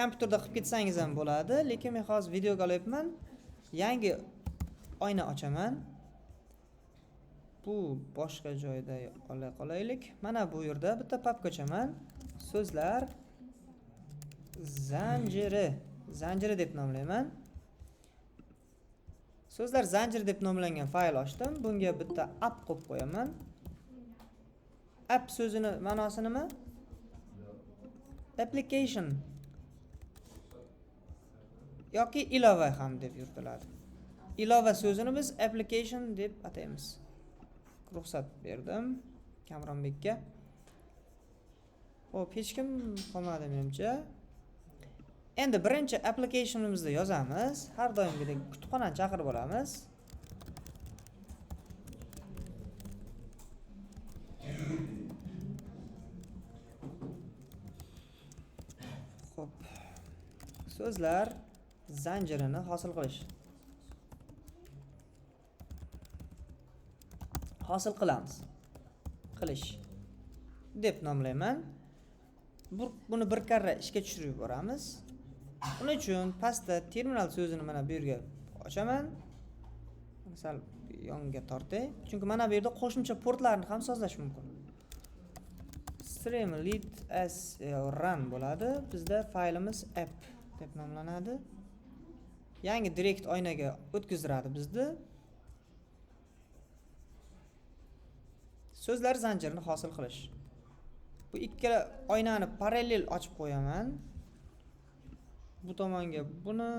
Kompyuterda qilib ketsangiz ham bo'ladi, lekin men hozir videoga olyapman. Yangi oyna ochaman. Bu boshqa joyda ola qolaylik. Mana bu yerda bitta papka ochaman. So'zlar zanjiri deb nomlayman. So'zlar zanjiri deb nomlangan fayl ochdim. Bunga bitta app qo'yib qo'yaman. App so'zini ma'nosi nima? Application yoki ilova ham deb yuritiladi. Ilova so'zini biz application deb ataymiz. Ruxsat berdim Kamronbekka. Xo'p, hech kim qolmadi menimcha. Endi birinchi applicationimizni yozamiz. Har doimgidek kutubxonani chaqirib olamiz. Xo'p. So'zlar zanjirini hosil qilish deb nomlayman. Buni bir karra ishga tushirib yuboramiz. Uning uchun pastda terminal so'zini mana bu yerga ochaman. Misol yonga tortay, chunki mana bu yerda qo'shimcha portlarni ham sozlash mumkin. Streamlit as run bo'ladi. Bizda faylimiz app deb nomlanadi. Yangi direkt oynaga o'tkazdiradi bizni. So'zlar zanjirini hosil qilish. Bu ikkala oynani parallel ochib qo'yaman. Bu tomonga buni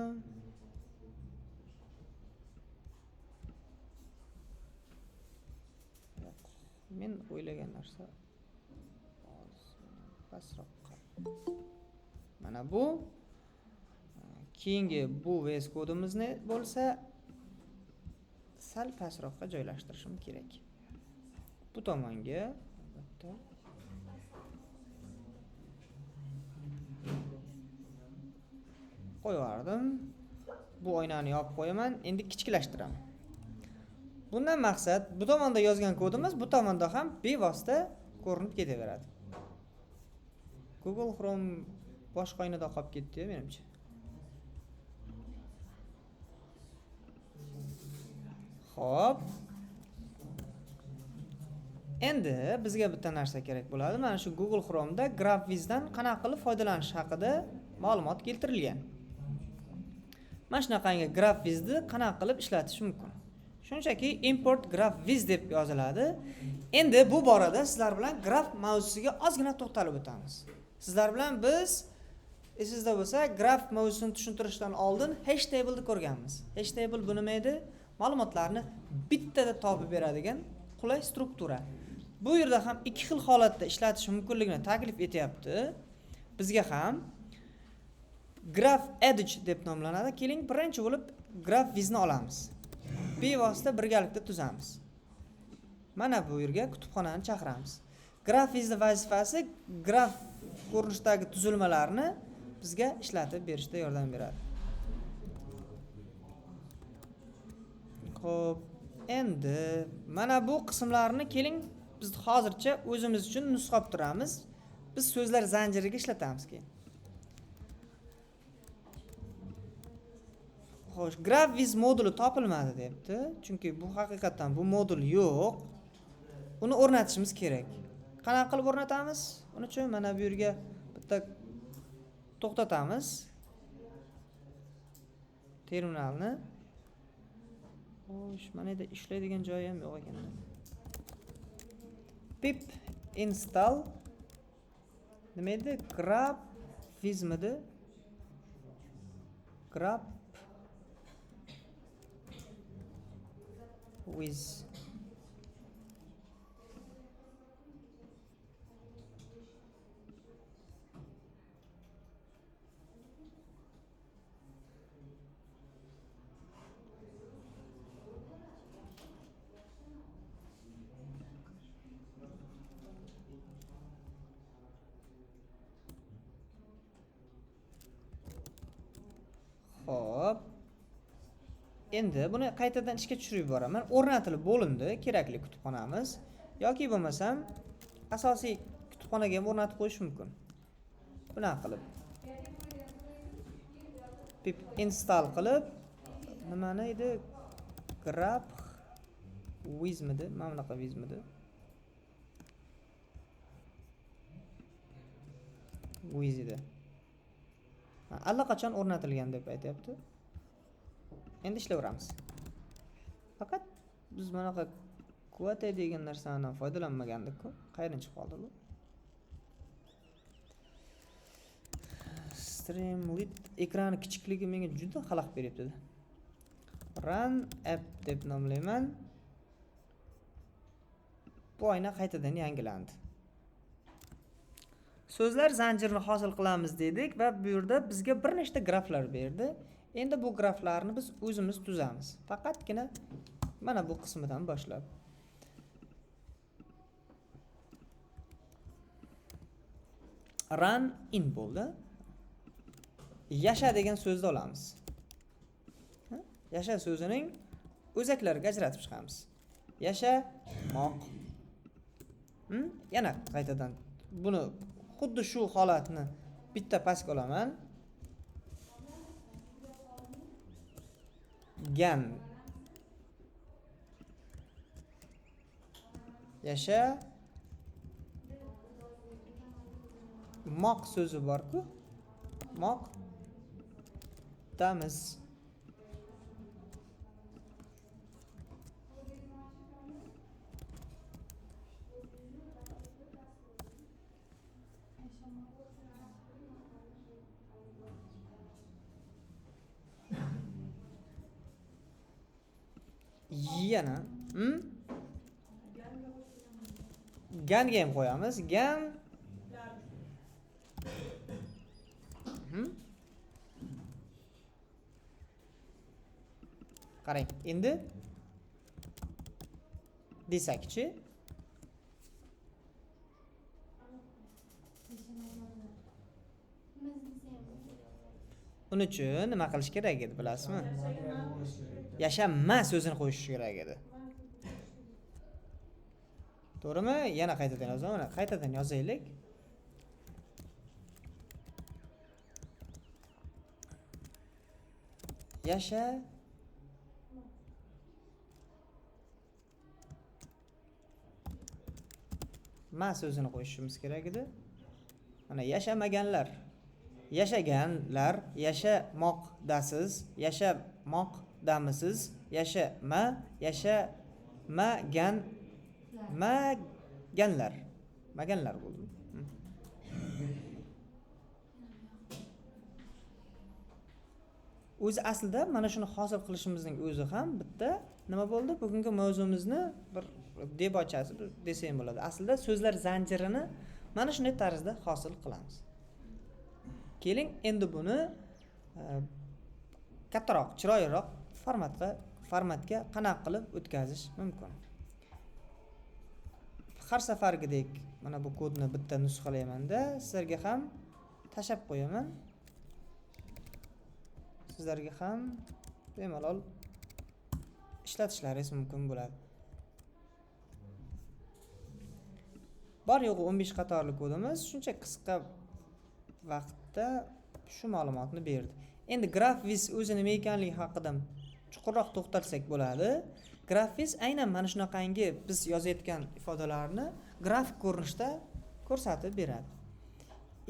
men o'ylagan narsa pastroqqa. Mana bu keyingi bu VS kodimizni bo'lsa sal pastroqqa joylashtirishim kerak. Bu tomonga albatta qo'yardim. Bu oynani yopib qo'yaman. Endi kichiklashtiraman. Bundan maqsad bu tomonda yozgan kodimiz bu tomonda ham bevosita ko'rinib ketaveradi. Google Chrome boshqa oynada qolib ketdi menimcha. Xo'p. Endi bizga bitta narsa kerak bo'ladi. Mana shu Google Chrome'da GraphVizdan qanaqa qilib foydalanish haqida ma'lumot keltirilgan. Mana shunaqangi GraphVizni qanaqa qilib ishlatish mumkin? Shunchaki import GraphViz deb yoziladi. Endi bu borada sizlar bilan graph mavzusiga ozgina to'xtalib o'tamiz. Sizlar bilan biz esingizda bo'lsa, graph mavzusini tushuntirishdan oldin hashtable'ni ko'rganmiz. Hashtable bu nima edi? Ma'lumotlarni bittada topib beradigan qulay struktura. Bu yerda ham ikki xil holatda ishlatish mumkinligini taklif etyapti. Bizga ham graph edge deb nomlanadi. Keling, birinchi bo'lib GraphVizni olamiz. Bevosita birgalikda tuzamiz. Mana bu yerga kutubxonani chaqiramiz. GraphVizning vazifasi graf ko'rinishdagi tuzilmalarni bizga ishlatib berishda yordam beradi. Xo'p, endi mana bu qismlarni keling biz hozircha o'zimiz uchun nusxab turamiz. Biz so'zlar zanjiriga ishlatamiz keyin. Xo'sh, GraphViz moduli topilmadi debdi. Chunki bu haqiqatan bu modul yo'q. Uni o'rnatishimiz kerak. Qanaqa qilib o'rnatamiz? Uning uchun mana bu yerga bitta to'xtatamiz. Terminalni. Xo'sh, mana yerda ishlaydigan joyi ham yo'q ekan. Pip install nima edi? GraphVizmidi? GraphViz. Xo'p. Endi buni qaytadan ishga tushirib yuboraman. O'rnatilib bo'lindi kerakli kutubxonamiz yoki bo'lmasam asosiy kutubxonaga ham o'rnatib qo'yish mumkin. Bunaqa qilib. pip install qilib nimani edi? Graph wizmidi? Mana bunaqa wizmidi? Wiz edi. Allaqachon o'rnatilgan deb aytyapti. Endi ishlayveramiz. Faqat biz bunaqa Quvvat degan narsadan foydalanmagandik-ku. Qayerdan chiqib qoldi bu? Streamlit ekrani kichikligi menga juda xalaqit beryapti. Run app deb nomlayman. Bu oyna qaytadan yangilandi. So'zlar zanjirini hosil qilamiz dedik va bu yerda bizga bir nechta graflar berdi. Endi bu graflarni biz o'zimiz tuzamiz. Faqatgina mana bu qismidan boshlab. Run in bo'ldi. Yasha degan so'zni olamiz. Yasha so'zining o'zaklariga ajratib chiqamiz. Yasha moq. Yana qaytadan buni xuddi shu holatni bitta pastga olaman. Gan. Yasha moq so'zi bor-ku. Moq damiz. Yana ganga ham qo'yamiz. Gan qarang, endi desakchi uni uchun nima qilish kerak edi, bilasizmi? Yashama so'zini qo'yish kerak edi. To'g'rimi? Yana qaytadan yozaman. Mana qaytadan yozaylik. Yasha ma so'zini qo'yishimiz kerak edi. Mana yashamaganlar, yashaganlar, yashamoqdasiz, yashamoqdamisiz, maganlar bo'ldi. O'zi aslida mana shuni hosil qilishimizning o'zi ham bitta nima bo'ldi? Bugungi mavzumizni bir debochasi desam bo'ladi. Aslida so'zlar zanjirini mana shunday tarzda hosil qilamiz. Keling, endi buni kattaroq, chiroyliroq formatga qanaqa qilib o'tkazish mumkin? Har safargidek mana bu kodni bitta nusxalayman-da, sizlarga ham tashab qo'yaman. Sizlarga ham bemalol ishlatishlaringiz mumkin bo'ladi. Bor yo'g'i 15 qatorli kodimiz shuncha qisqa vaqtda shu ma'lumotni berdi. Endi GraphViz o'zi nima ekanligi haqida chuqurroq to'xtalsak bo'ladi. GraphViz aynan mana shunaqangi biz yozayotgan ifodalarni grafik ko'rinishda ko'rsatib beradi.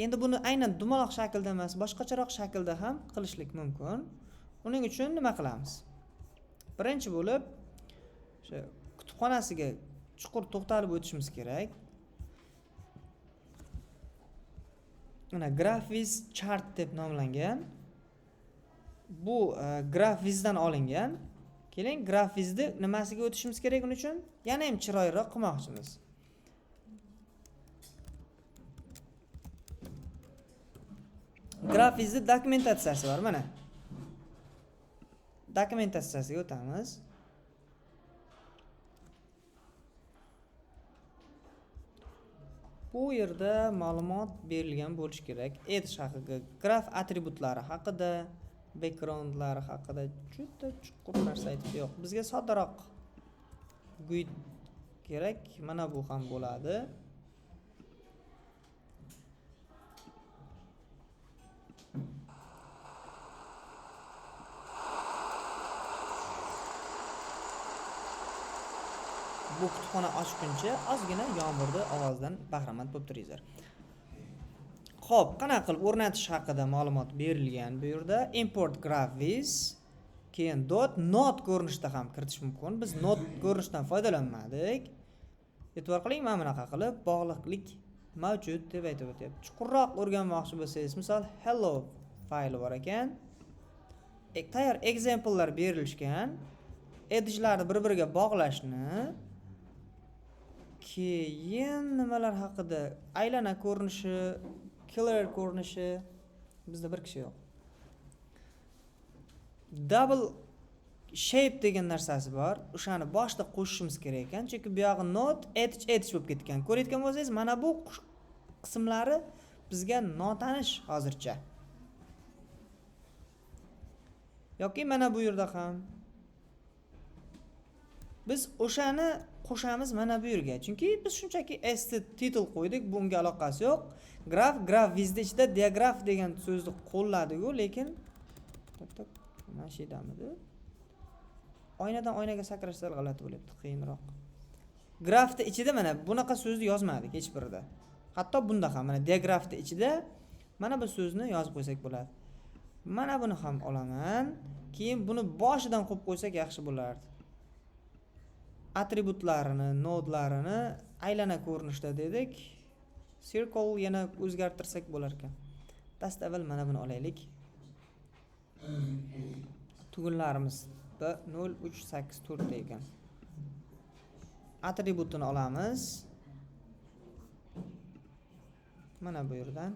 Endi buni aynan dumaloq shaklda emas, boshqacharoq shaklda ham qilishlik mumkin. Uning uchun nima qilamiz? Birinchi bo'lib, o'sha kutubxonasiga chuqur to'xtalib o'tishimiz kerak. Mana GraphViz chart deb nomlangan. Bu GraphVizdan olingan. Keling, GraphVizni nimasiga o'tishimiz kerak uning uchun? Yana ham chiroyliroq qilmoqchimiz. GraphVizni dokumentatsiyasi bor, mana. Dokumentatsiyasiga o'tamiz. Bu yerda ma'lumot berilgan bo'lishi kerak. Etish haqida, graf atributlari haqida, backgroundlari haqida juda chuqur narsa aytib yo'q. Bizga soddaroq GUID kerak. Mana bu ham bo'ladi. bu kutubxona ochguncha ozgina yomg'irni ovozidan bahramand bo'lib turinglar. Xo'p, qanaqa qilib o'rnatish haqida ma'lumot berilgan bu yerda. Import graphics, keyin not ko'rinishida ham kiritish mumkin. Biz not ko'rinishdan foydalanmadik. E'tibor qiling, mana bunaqa qilib bog'liqlik mavjud deb aytib o'tyapti. Chuqurroq o'rganmoqchi bo'lsangiz, misol hello fayli bor ekan. Tayyor example'lar berilishgan. Edge'larni bir-biriga bog'lashni, keyin nimalar haqida aylana ko'rinishi, killer ko'rinishi bizda bir kishi yo'q. Double shape degan narsasi bor. O'shani boshda qo'shishimiz kerak ekan, chunki bu yog'i note edge bo'lib ketgan. Ko'rayotgan bo'lsangiz, mana bu qismlari bizga notanish hozircha. Yoki mana bu yerda ham biz o'shani qo'shamiz mana bu yerga. Chunki biz shunchaki st title qo'ydik, bunga aloqasi yo'q. Graph vizda ichida diagraph degan so'zni qo'lladik-ku, lekin mana shu yerdamidi. Oynadan oynaga sakrash sal g'alati bo'lyapti, qiyinroq. Grafda ichida mana bunaqa so'zni yozmadik hech birida. Hatto bunda ham mana diagrafda ichida mana bu so'zni yozib qo'ysak bo'ladi. Mana buni ham olaman. Keyin buni boshidan qo'yib qo'ysak yaxshi bo'lardi. Atributlarini, nodlarini aylana ko'rinishda dedik. Circle yana o'zgartirsak bo'lar ekan. Dastavval mana buni olaylik. Tugunlarimiz 0384 ekan. Atributini olamiz. Mana bu yerdan.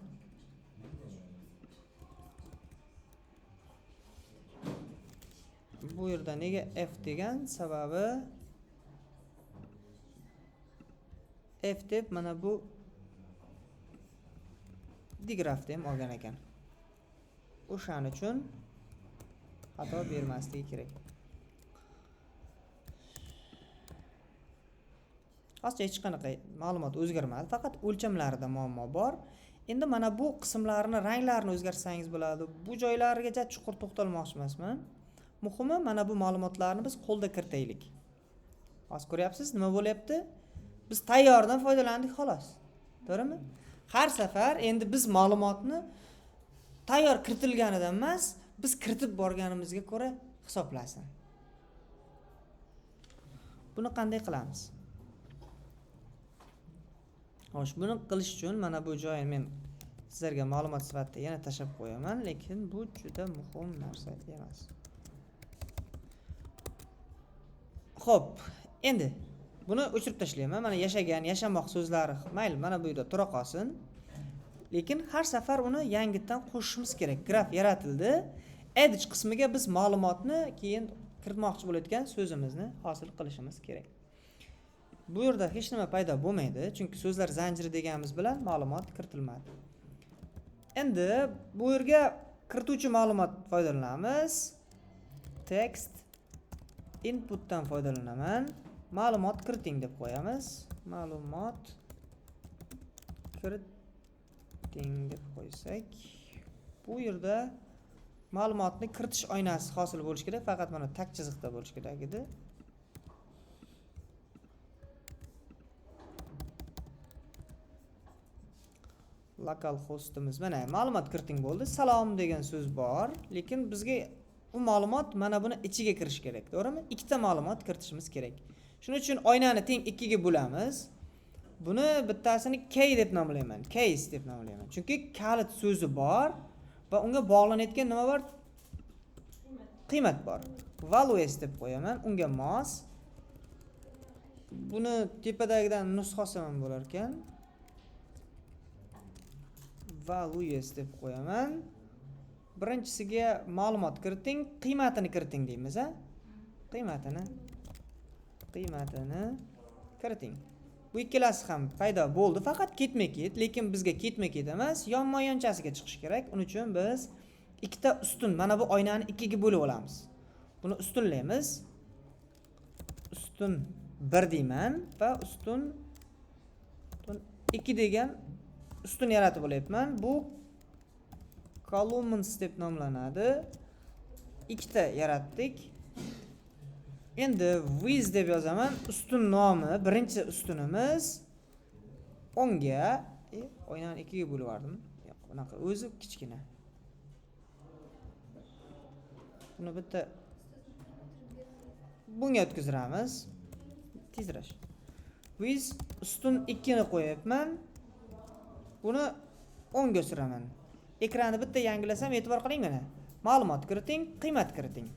Bu yerda nega f degan sababi f deb mana bu digrafda ham olgan ekan. O'shaning uchun xato bermasligi kerak. Hozircha hech qanaqa ma'lumot o'zgarmadi, faqat o'lchamlarida muammo bor. Endi mana bu qismlarini, ranglarini o'zgartsangiz bo'ladi. Bu joylarigacha chuqur to'xtalmoqchi emasman. Muhimi mana bu ma'lumotlarni biz qo'lda kiritaylik. Hozir ko'ryapsiz, nima bo'lyapti? Biz tayyordan foydalandik xolos. To'g'rimi? Har safar endi biz ma'lumotni tayyor kiritilganidan emas, biz kiritib borganimizga ko'ra hisoblasin. Buni qanday qilamiz? Xo'sh, buni qilish uchun mana bu joyni men sizlarga ma'lumot sifatida yana tashab qo'yaman, lekin bu juda muhim narsa emas. Xo'p, endi buni o'chirib tashlayman. Mana yashagan, yashamoq so'zlari mayli mana bu yerda tura qolsin. Lekin har safar uni yangitdan qo'shishimiz kerak. Graf yaratildi. Edge qismiga biz ma'lumotni keyin kiritmoqchi bo'layotgan so'zimizni hosil qilishimiz kerak. Bu yerda hech nima paydo bo'lmaydi, chunki so'zlar zanjiri deganimiz bilan ma'lumot kiritilmadi. Endi bu yerga kirituvchi ma'lumot foydalanamiz. Text inputdan foydalanaman. Ma'lumot kiriting deb qo'yamiz. Ma'lumot kiriting deb qo'ysak, bu yerda ma'lumotni kiritish oynasi hosil bo'lishi kerak, faqat mana tag chiziqda bo'lishi kerak edi. Local hostimiz mana ma'lumot kiriting bo'ldi. Salom degan so'z bor, lekin bizga bu ma'lumot mana buni ichiga kirish kerak, to'g'rimi? Ikkita ma'lumot kiritishimiz kerak. Shuning uchun oynani teng 2 ga bo'lamiz. Buni bittasini key deb nomlayman, case deb nomlayman. Chunki kalit so'zi bor va unga bog'lanayotgan nima bor? Qiymat bor. Values deb qo'yaman, unga mos. Buni tepadagidan nusxasi ham bo'lar ekan. Values deb qo'yaman. Birinchisiga ma'lumot kiriting, qiymatini kiriting deymiz, ha? Qiymatini kiriting. Bu ikkalasi ham paydo bo'ldi, faqat ketma-ket, lekin bizga ketma-ket emas, yonma-yonchasiga chiqish kerak. Uning uchun biz ikkita ustun, mana bu oynani 2 ga bo'lib olamiz. Buni ustunlaymiz. Ustun 1 deyman va ustun 2 degan ustun yaratib olyapman. Bu columns deb nomlanadi. Ikkita yaratdik. Endi with deb yozaman. Ustun nomi, birinchi ustunimiz 10 ga, oynani 2 ga bo'lib yubordim. Yo'q, bunaqa o'zi kichkina. Buni bitta bunga o'tkazamiz. Tezroq. With ustun 2 ni qo'yibman. Buni 10 ga suraman. Ekranni bitta yangilasam, e'tibor qiling mana. Ma'lumot kiriting, qiymat kiriting.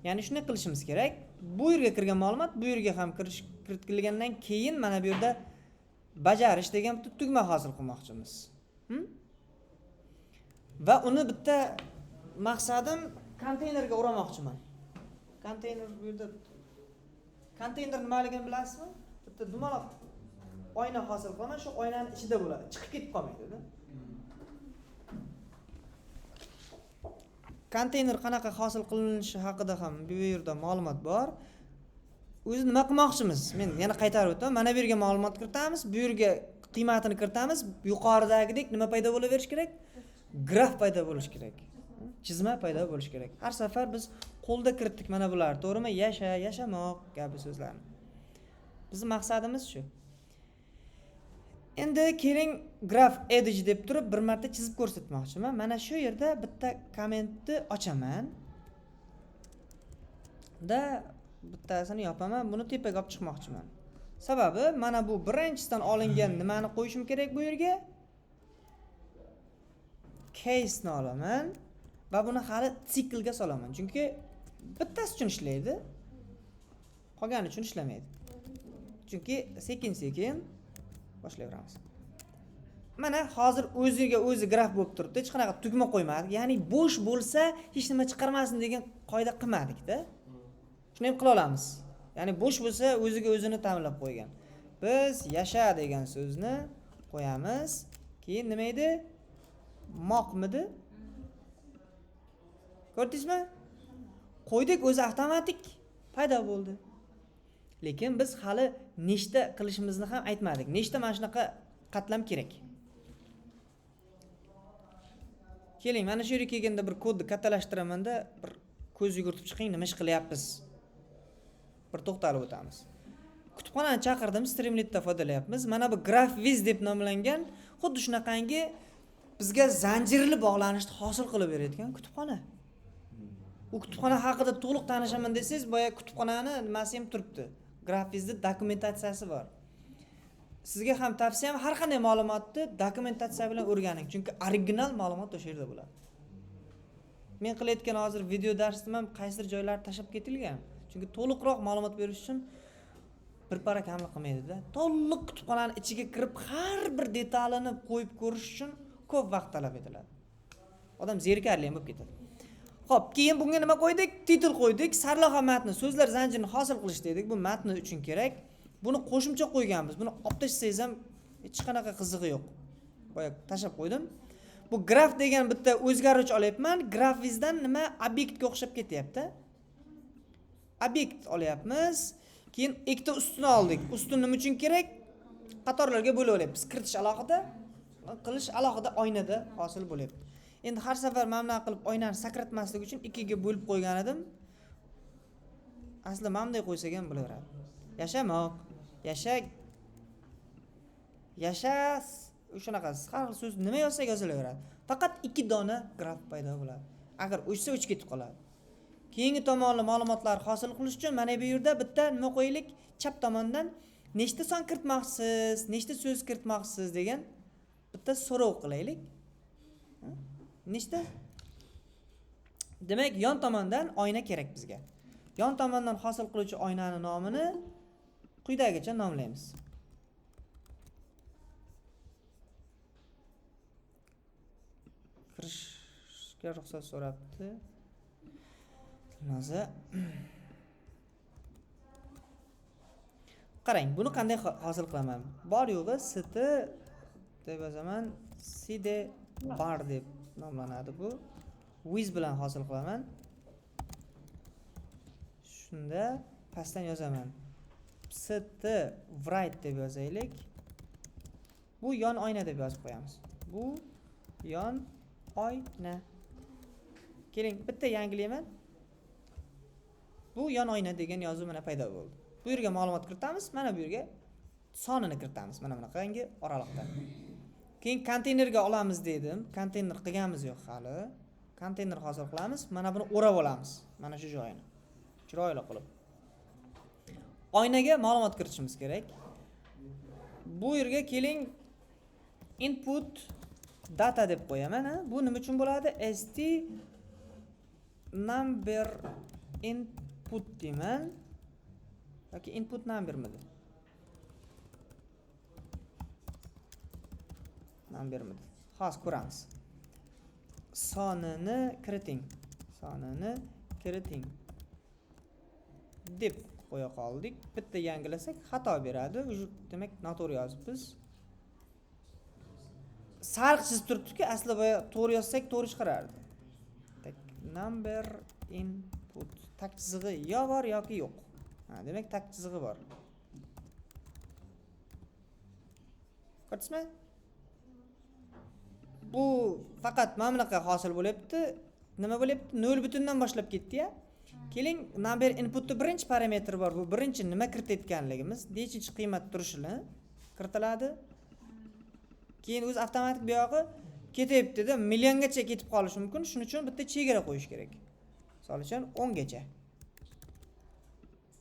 Ya'ni shuni qilishimiz kerak. Bu yerga kirgan ma'lumot bu yerga ham kiritilgandan keyin mana bu yerda bajarish degan bitta tugma hosil qilmoqchimiz. Va uni bitta maqsadim konteynerga o'ramoqchiman. Konteyner bu yerda konteyner nimaligini bilasizmi? Bitta dumaloq oyna hosil qilaman, shu oynaning ichida bo'ladi. Chiqib ketib qolmaydi-da. Konteyner qanaqa hosil qilinishi haqida ham bu yerda ma'lumot bor. O'zi nima qilmoqchimiz? Men yana qaytarib o'taman. Mana bu yerga ma'lumot kiritamiz, bu yerga qiymatini kiritamiz. Yuqoridagidek nima paydo bo'laverish kerak? Graf paydo bo'lishi kerak. Chizma paydo bo'lishi kerak. Har safar biz qo'lda kiritdik mana bular, to'g'rimi? Yashamoq kabi so'zlarni. Bizning maqsadimiz shu. Endi keling graf edge deb turib bir marta chizib ko'rsatmoqchiman. Mana shu yerda bitta kommentni ochaman. Da bittasini yopaman, buni tepaga olib chiqmoqchiman. Sababi mana bu birinchidan olingan nimani qo'yishim kerak bu yerga? Case ni olaman va buni hali siklga solaman. Chunki bittasi uchun ishlaydi. Qolgani uchun ishlamaydi. Chunki sekin-sekin boshlayveramiz. Mana hozir o'ziga o'zi graf bo'lib turibdi. Hech qanaqa tugma qo'ymadik. Ya'ni bo'sh bo'lsa hech nima chiqarmasin degan qoida qilmadik-da. Shuni ham qila olamiz. Ya'ni bo'sh bo'lsa o'ziga o'zini ta'minlab qo'ygan. Biz yasha degan so'zni qo'yamiz. Keyin nima edi? Moqmidi? Ko'rdingizmi? Qo'ydik, o'zi avtomatik paydo bo'ldi. Lekin biz hali nechta qilishimizni ham aytmadik. Nechta mana shunaqa qatlam kerak. Keling, mana shu yerga kelganda bir kodni kattalashtiramanda, bir ko'z yugurtib chiqing, nima ish qilyapmiz. Bir to'xtalib o'tamiz. Kutubxonani chaqirdim, Streamlit'da foydalanyapmiz. Mana bu GraphViz deb nomlangan, xuddi shunaqangi bizga zanjirli bog'lanishni hosil qilib berayotgan kutubxona. U kutubxona haqida to'liq tanishaman desangiz, boya kutubxonani nimasi ham turibdi. GraphVizda dokumentatsiyasi bor. Sizga ham tavsiyam har qanday ma'lumotni dokumentatsiya bilan o'rganing, chunki original ma'lumot o'sha yerda bo'ladi. Men qilayotgan hozir video darsda ham qaysidir joylarni tashab ketilgan. Chunki to'liqroq ma'lumot berish uchun bir para kamlik qilmaydi-da. To'liq kutubxonaning ichiga kirib har bir detalini qo'yib ko'rish uchun ko'p vaqt talab etiladi. Odam zerikarli ham bo'lib ketadi. Xo'p, keyin bunga nima qo'ydik? Titel qo'ydik. Sarlavha matni, so'zlar zanjirini hosil qilish dedik. Bu matni uchun kerak. Buni qo'shimcha qo'yganmiz. Buni olib tashlasangiz ham hech qanaqa qizig'i yo'q. Boya tashab qo'ydim. Bu graf degan bitta o'zgaruvchi olyapman. GraphVizdan nima obyektga o'xshab ketyapti. Obyekt olyapmiz. Keyin ikkita ustun oldik. Ustun nima uchun kerak? Qatorlarga bo'lib olyapmiz. Kiritish alohida, qilish alohida oynada hosil bo'lyapti. Endi har safar mana qilib oynani sakratmaslik uchun 2 ga bo'lib qo'ygan edim. Aslida mana bunday qo'ysak ham bo'laveradi. Yashamoq, yashak, yashas, shunaqa har xil so'z nima yozsak yozilaveradi. Faqat 2 dona graf paydo bo'ladi. Agar o'chsa o'chib ketib qoladi. Keyingi tomonli ma'lumotlar hosil qilish uchun mana bu yerda bitta nima qo'yaylik? Chap tomondan nechta son kiritmoqsiz, nechta so'z kiritmoqsiz degan bitta so'rov qilaylik. Nechta? Demak, yon tomondan oyna kerak bizga. Yon tomondan hosil qiluvchi oynani nomini quyidagicha nomlaymiz. Kirishga ruxsat so'rabdi. Noza. Qarang, buni qanday hosil qilaman? Bor yo'g'i st deb yozaman, cd bar deb nomlanadi bu. With bilan hosil qilaman. Shunda pastdan yozaman. St write deb yozaylik. Bu yon oyna deb yozib qo'yamiz. Bu yon oyna. Keling, bitta yangilayman. Bu yon oyna degan yozuv mana paydo bo'ldi. Bu yerga ma'lumot kiritamiz, mana bu yerga sonini kiritamiz. Mana bunaqangi oraliqda. Keyin konteynerga olamiz dedim. Konteyner qilganimiz yo'q hali. Konteyner hosil qilamiz. Mana buni o'rab olamiz. Mana shu joyini. Chiroyli qilib. Oynaga ma'lumot kiritishimiz kerak. Bu yerga keling, input data deb qo'yaman. Bu nima uchun bo'ladi? st number input deyman. yoki input numbermidi? Numbermidi? Hozir ko'ramiz. Sonini kiriting. Sonini kiriting deb qo'ya qoldik. Bitta yangilasak xato beradi. Demak, noto'g'ri yozibmiz. Sariq chizib turibdi-ku, aslida boya to'g'ri yozsak to'g'ri chiqarardi. Number input tag chizig'i yo bor yoki yo'q. Demak, tag chizig'i bor. Ko'rdingizmi? Bu faqat mana bunaqa hosil bo'lyapti. Nima bo'lyapti? 0 butundan boshlab ketdi-ya. Keling, number inputda birinchi parametr bor. Bu birinchi nima kiritayotganligimiz, nechinchi qiymat turishini kiritiladi. Keyin o'zi avtomatik bu yog'i ketyapti-da, milliongacha ketib qolishi mumkin. Shuning uchun bitta chegara qo'yish kerak. Misol uchun 10 gacha.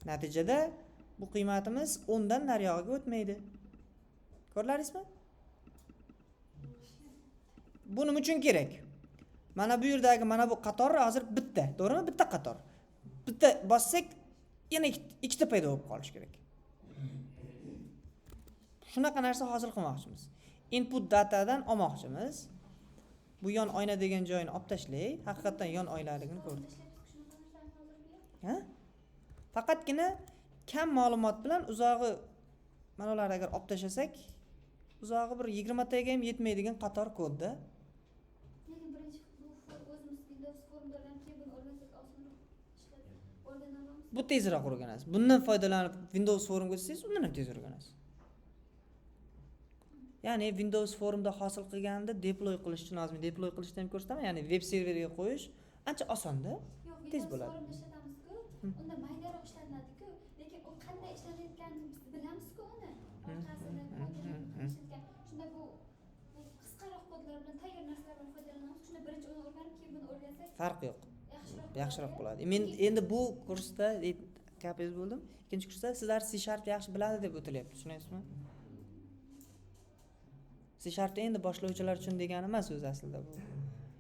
Natijada bu qiymatimiz 10 dan nariyog'iga o'tmaydi. Ko'rlaringizmi? Bu nima uchun kerak? Mana bu yerdagi mana bu qator hozir bitta, to'g'rimi? Bitta qator. Bitta bossak, yana ikkita paydo bo'lib qolish kerak. Shunaqa narsa hosil qilmoqchimiz. Input datadan olmoqchimiz. Bu yon oyna degan joyini olib tashlay. Haqiqatan yon oynaligini ko'rdik. Ha? Faqatgina kam ma'lumot bilan uzog'i mana ularni agar olib tashlasak, uzog'i bir 20 taga ham yetmaydigan qator kodda. Lekin birinchi o'zimiz Windows forumlardan keyin buni o'rgansak osonroq ishlatib o'rganamiz. Bu tezroq o'rganasiz. Bundan foydalanib Windows forumga o'tsangiz, undan ham tez o'rganasiz. Ya'ni Windows forumda hosil qilganida deploy qilish uchun hozir deploy qilishni ham ko'rsataman. Ya'ni web serverga qo'yish ancha osonda, tez bo'ladi. Forumda ishlatamiz-ku, unda maydaroq ishlanadi-ku, lekin u qanday ishlanayotganini biz bilamiz-ku uni. Orqasida ishlatgan. Shunda bu qisqaroq kodlar bilan tayyor narsalardan foydalanamiz. Shunda birinchi uni o'rganib, keyin buni o'rgansak, Farq yo'q. Yaxshiroq bo'ladi. Men endi bu kursda gapingiz bo'ldim. Ikkinchi kursda sizlar C# yaxshi biladi deb o'tilyapti, tushunyapsizmi? C# endi boshlovchilar uchun degani emas o'zi aslida bu.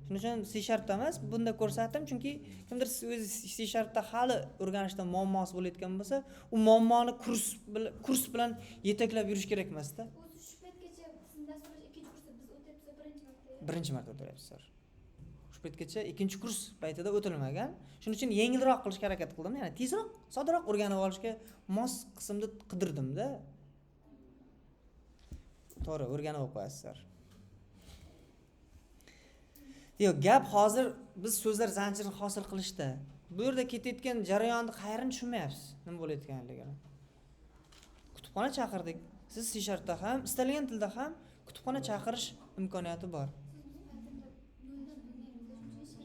Shuning uchun C# da emas, bunda ko'rsatdim, chunki kimdir o'zi C# da hali o'rganishda muammosi bo'layotgan bo'lsa, u muammoni kurs bilan yetaklab yurish kerak emas-da. o'zi shu paytgacha sizning dasturlash ikkinchi kursda biz o'tyapmiz, Birinchi marta o'tyapsizlar. Shu paytgacha ikkinchi kurs paytida o'tilmagan. Shuning uchun yengilroq qilishga harakat qildim. Ya'ni tezroq, soddaroq o'rganib olishga mos qismni qidirdim-da. To'g'ri, o'rganib qo'yasizlar. Yo'q, gap hozir biz so'zlar zanjirini hosil qilishda. Bu yerda ketayotgan jarayonni qayrini tushunmayapsiz, nima bo'layotganligini. Kutubxona chaqirdik. Siz C# da ham, istalgan tilda ham kutubxona chaqirish imkoniyati bor.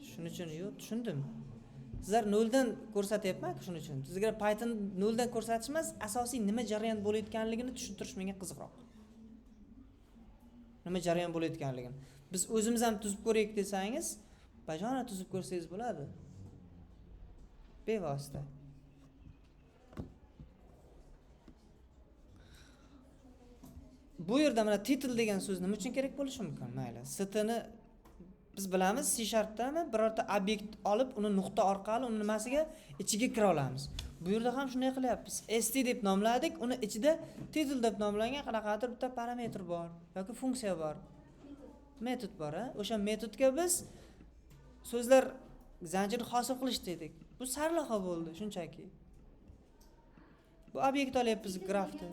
Shuning uchun yo'q, tushundim. Sizlar 0 dan ko'rsatyapman-ku shuning uchun. Sizga Python 0 dan ko'rsatish emas, asosiy nima jarayon bo'layotganligini tushuntirish menga qiziqroq. Nima jarayon bo'layotganligini. Biz o'zimiz ham tuzib ko'raylik desangiz, bajona tuzib ko'rsangiz bo'ladi. Bevosita. Bu yerda mana title degan so'z nima uchun kerak bo'lishi mumkin? Mayli. Stni biz bilamiz, C#dami birorta obyekt olib, uni nuqta orqali uni nimasiga ichiga kira olamiz. Bu yerda ham shunday qilyapmiz. st deb nomladik, uni ichida title deb nomlangan qanaqadir bitta parametr bor yoki funksiya bor. Metod bor, o'sha metodga biz so'zlar zanjirini hosil qilish dedik. Bu sarlavha bo'ldi, shunchaki. Bu obyekt olyapmiz grafda.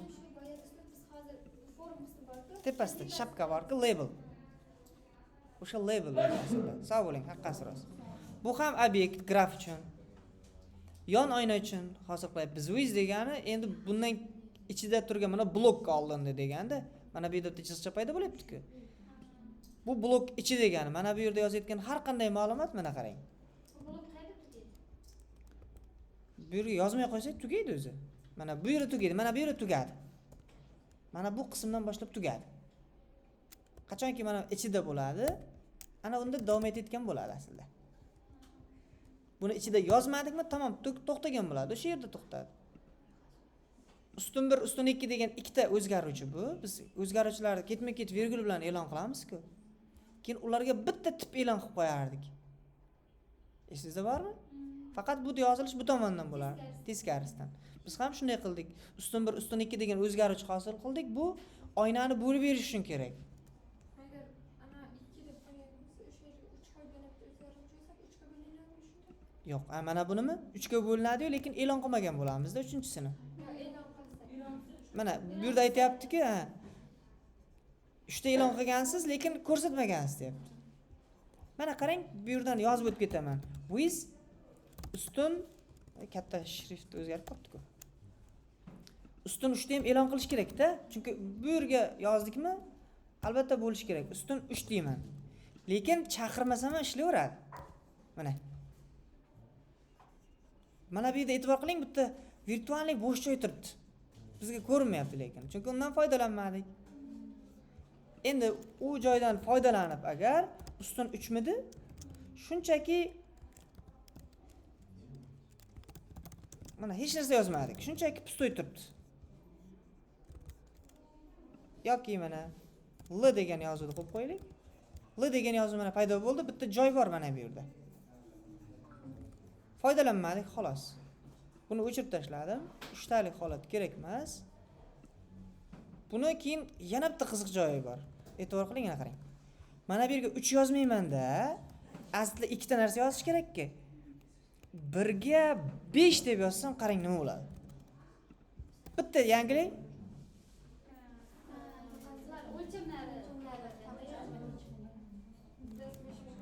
Tepasida shapka bor-ku, label. O'sha label aslida. Sog' bo'ling, haqqasi rost. Bu ham obyekt graf uchun. Yon oyna uchun hosil qilyapmiz. With degani endi bundan ichida turgan mana blokka olindi deganda, mana bu yerda chiziqcha paydo bo'lyapti-ku. Bu blok ichi degani, mana bu yerda yozayotgan har qanday ma'lumot mana qarang. Bu yerga yozmay qo'ysak tugaydi o'zi. Mana bu yerda tugaydi, mana bu yerda tugadi. Mana bu qismdan boshlab tugadi. Qachonki mana ichida bo'ladi, ana unda davom etayotgan bo'ladi aslida. Buni ichida yozmadikmi, tamom, to'xtagan bo'ladi, o'sha yerda to'xtadi. Ustun 1, ustun 2 degan ikkita o'zgaruvchi bu. Biz o'zgaruvchilarni ketma-ket virgul bilan e'lon qilamiz-ku. Keyin ularga bitta tip e'lon qilib qo'yardik. Esingizda bormi? Faqat bu yozilish bu tomondan bo'lar, teskarisidan. Biz ham shunday qildik. Ustun 1, ustun 2 degan o'zgaruvchi hosil qildik. Bu oynani bo'lib berish uchun kerak. Agar ana 2 deb qo'yganimizda o'sha yerga 3 qo'yganib o'zgaruvchi bo'lsa 3 ga bo'linadimi shunda? Yo'q, mana bunimi 3 ga bo'linadi-yu, lekin e'lon qilmagan bo'lamiz-da uchinchisi. Yo, e'lon qilsak. Mana bu yerda aytayapti-ku, 3 ta e'lon qilgansiz, lekin ko'rsatmagansiz deyapti. Mana qarang, bu yerdan yozib o'tib ketaman. With ustun katta shrift o'zgarib qolibdi-ku. Ustun 3 ta ham e'lon qilish kerak-da, chunki bu yerga yozdikmi, albatta bo'lish kerak. Ustun 3 deyman. Lekin chaqirmasam ham ishlayveradi. Mana. Mana bu yerda e'tibor qiling, bitta virtuallik bo'sh joy turibdi. Bizga ko'rinmayapti lekin, chunki undan foydalanmadik. Endi u joydan foydalanib agar ustun 3 midi, shunchaki mana hech narsa yozmadik. Shunchaki pustoy turibdi. Yoki mana L degan yozuvni qo'yib qo'yaylik. L degan yozuv mana paydo bo'ldi, bitta joy bor mana bu yerda. Foydalanmadik xolos. Buni o'chirib tashladim. 3 talik holat kerak emas. Buni keyin yana bitta qiziq joyi bor. E'tibor qiling, yana qarang. Mana bu yerga 3 yozmayman-da. Aslida ikkita narsa yozish kerak-ki. 1 ga 5 deb yozsam, qarang nima bo'ladi. Bitta yangilik.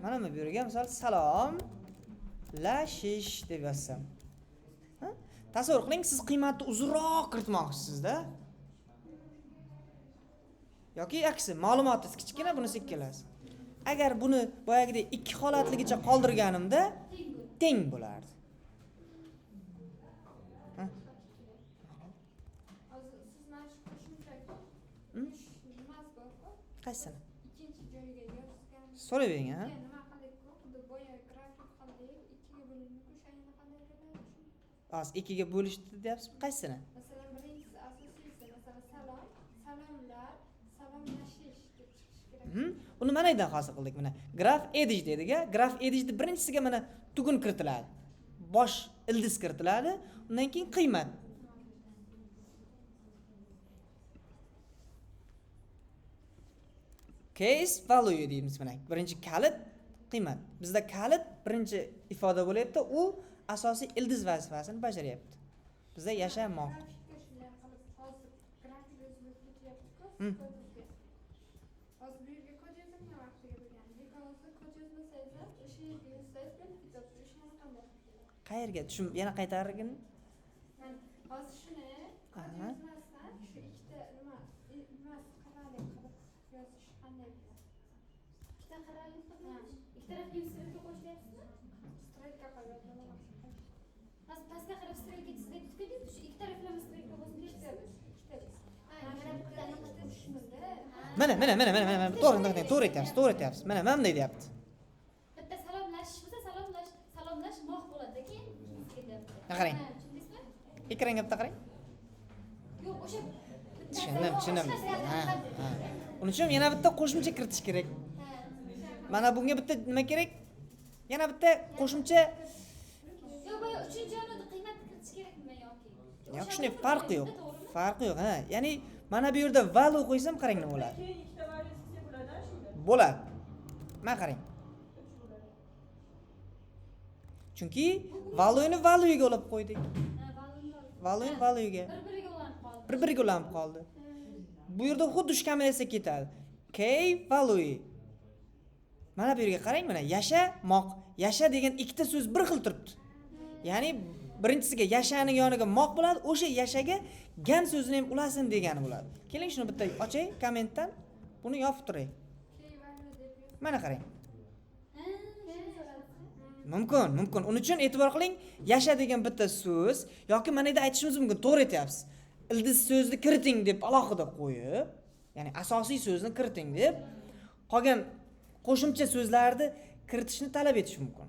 Mana bu yerga misol salom lashish deb yozsam. Tasavvur qiling, siz qiymatni uzunroq kiritmoqchisizda. Yoki aksi, ma'lumotni kichkina, bunisi ikkalasi. Agar buni boyagidek ikki holatligicha qoldirganimda teng bo'lardi. Hozir siz mana shu qo'shimchaga nimasi bor-ku? Qaysini? Ikkinchi joyga yozgan. So'rab bering, ha? Nima qildik-ku? Xuddi boya grafik qildik, 2 ga bo'linib, o'shani qanday qilamiz? Hozir 2 ga bo'lishdi deyapsiz, qaysini? Masalan, birinchisi asosiysi, masalan, salom, salomlar, salomlashish deb chiqish kerak. Uni mana yerdan hosil qildik mana. Graf edish dedik-a. Graf edishni birinchisiga mana tugun kiritiladi. Bosh ildiz kiritiladi, undan keyin qiymat. Case value deymiz mana. Birinchi kalit qiymat. Bizda kalit birinchi ifoda bo'layapti, u asosiy ildiz vazifasini bajaryapti. Bizda yashamoq. Grafikka shunday qilib, hozir grafik o'zgarib ketyapti-ku. Hozir bu yerga kod yozilgan vaqtiga bo'lgan. Lekin hozir kod yozmasangiz, o'sha yerga yozsangiz, bitadi. O'shani qanday qilasiz? Qayerga? Yana qaytargin. Men hozir shuni kod yozmasdan, shu ikkita nimasi qaralik qilib yozish qanday bo'ladi? Ikkita qaralik qilib, ikki tarafga strelka qo'shyapsizmi? Strelka qilib yozaman. Hozir pastga qarab strelka chizdik, tutdik, shu ikki taraflama strelka qo'yib ketamiz. Mana bittani qilib tushmizda. Mana. To'g'ri aytyapsiz. Mana bunday deyapti. Bitta salomlashish bo'lsa, salomlash moq bo'ladi, keyin ketyapti. Qarang. Tushundingizmi? Ekranga bitta qarang. Yo'q, o'sha Tushundim. Uning uchun yana bitta qo'shimcha kiritish kerak. Mana bunga bitta nima kerak? Yana bitta qo'shimcha. Yo'q, boya uchinchi yonida qiymatni kiritish kerakmi yoki? Yo'q, shunday farqi yo'q. Ha. Ya'ni mana bu yerda value qo'ysam, qarang nima bo'ladi. Keyin ikkita variatsiya bo'ladi-a shunda. Bo'ladi. Mana qarang. Chunki value-ni value-ga olib qo'ydik. Value-ga. Bir-biriga ulanib qoldi. Bu yerda xuddi shu kombinatsiya ketadi. K value. Mana bu yerga qarang, mana yashamoq. Yasha degan ikkita so'z bir xil turibdi. Ya'ni birinchisiga yashaning yoniga moq bo'ladi, o'sha yashaga gan so'zini ham ulasin degani bo'ladi. Keling shuni bitta ochay kommentdan, buni yopib turay. Mana qarang. Mumkin. Uning uchun e'tibor qiling, yasha degan bitta so'z yoki mana endi aytishimiz mumkin, to'g'ri aytyapsiz. Ildiz so'zni kiriting deb alohida qo'yib, ya'ni asosiy so'zni kiriting deb, qolgan qo'shimcha so'zlarni kiritishni talab etish mumkin.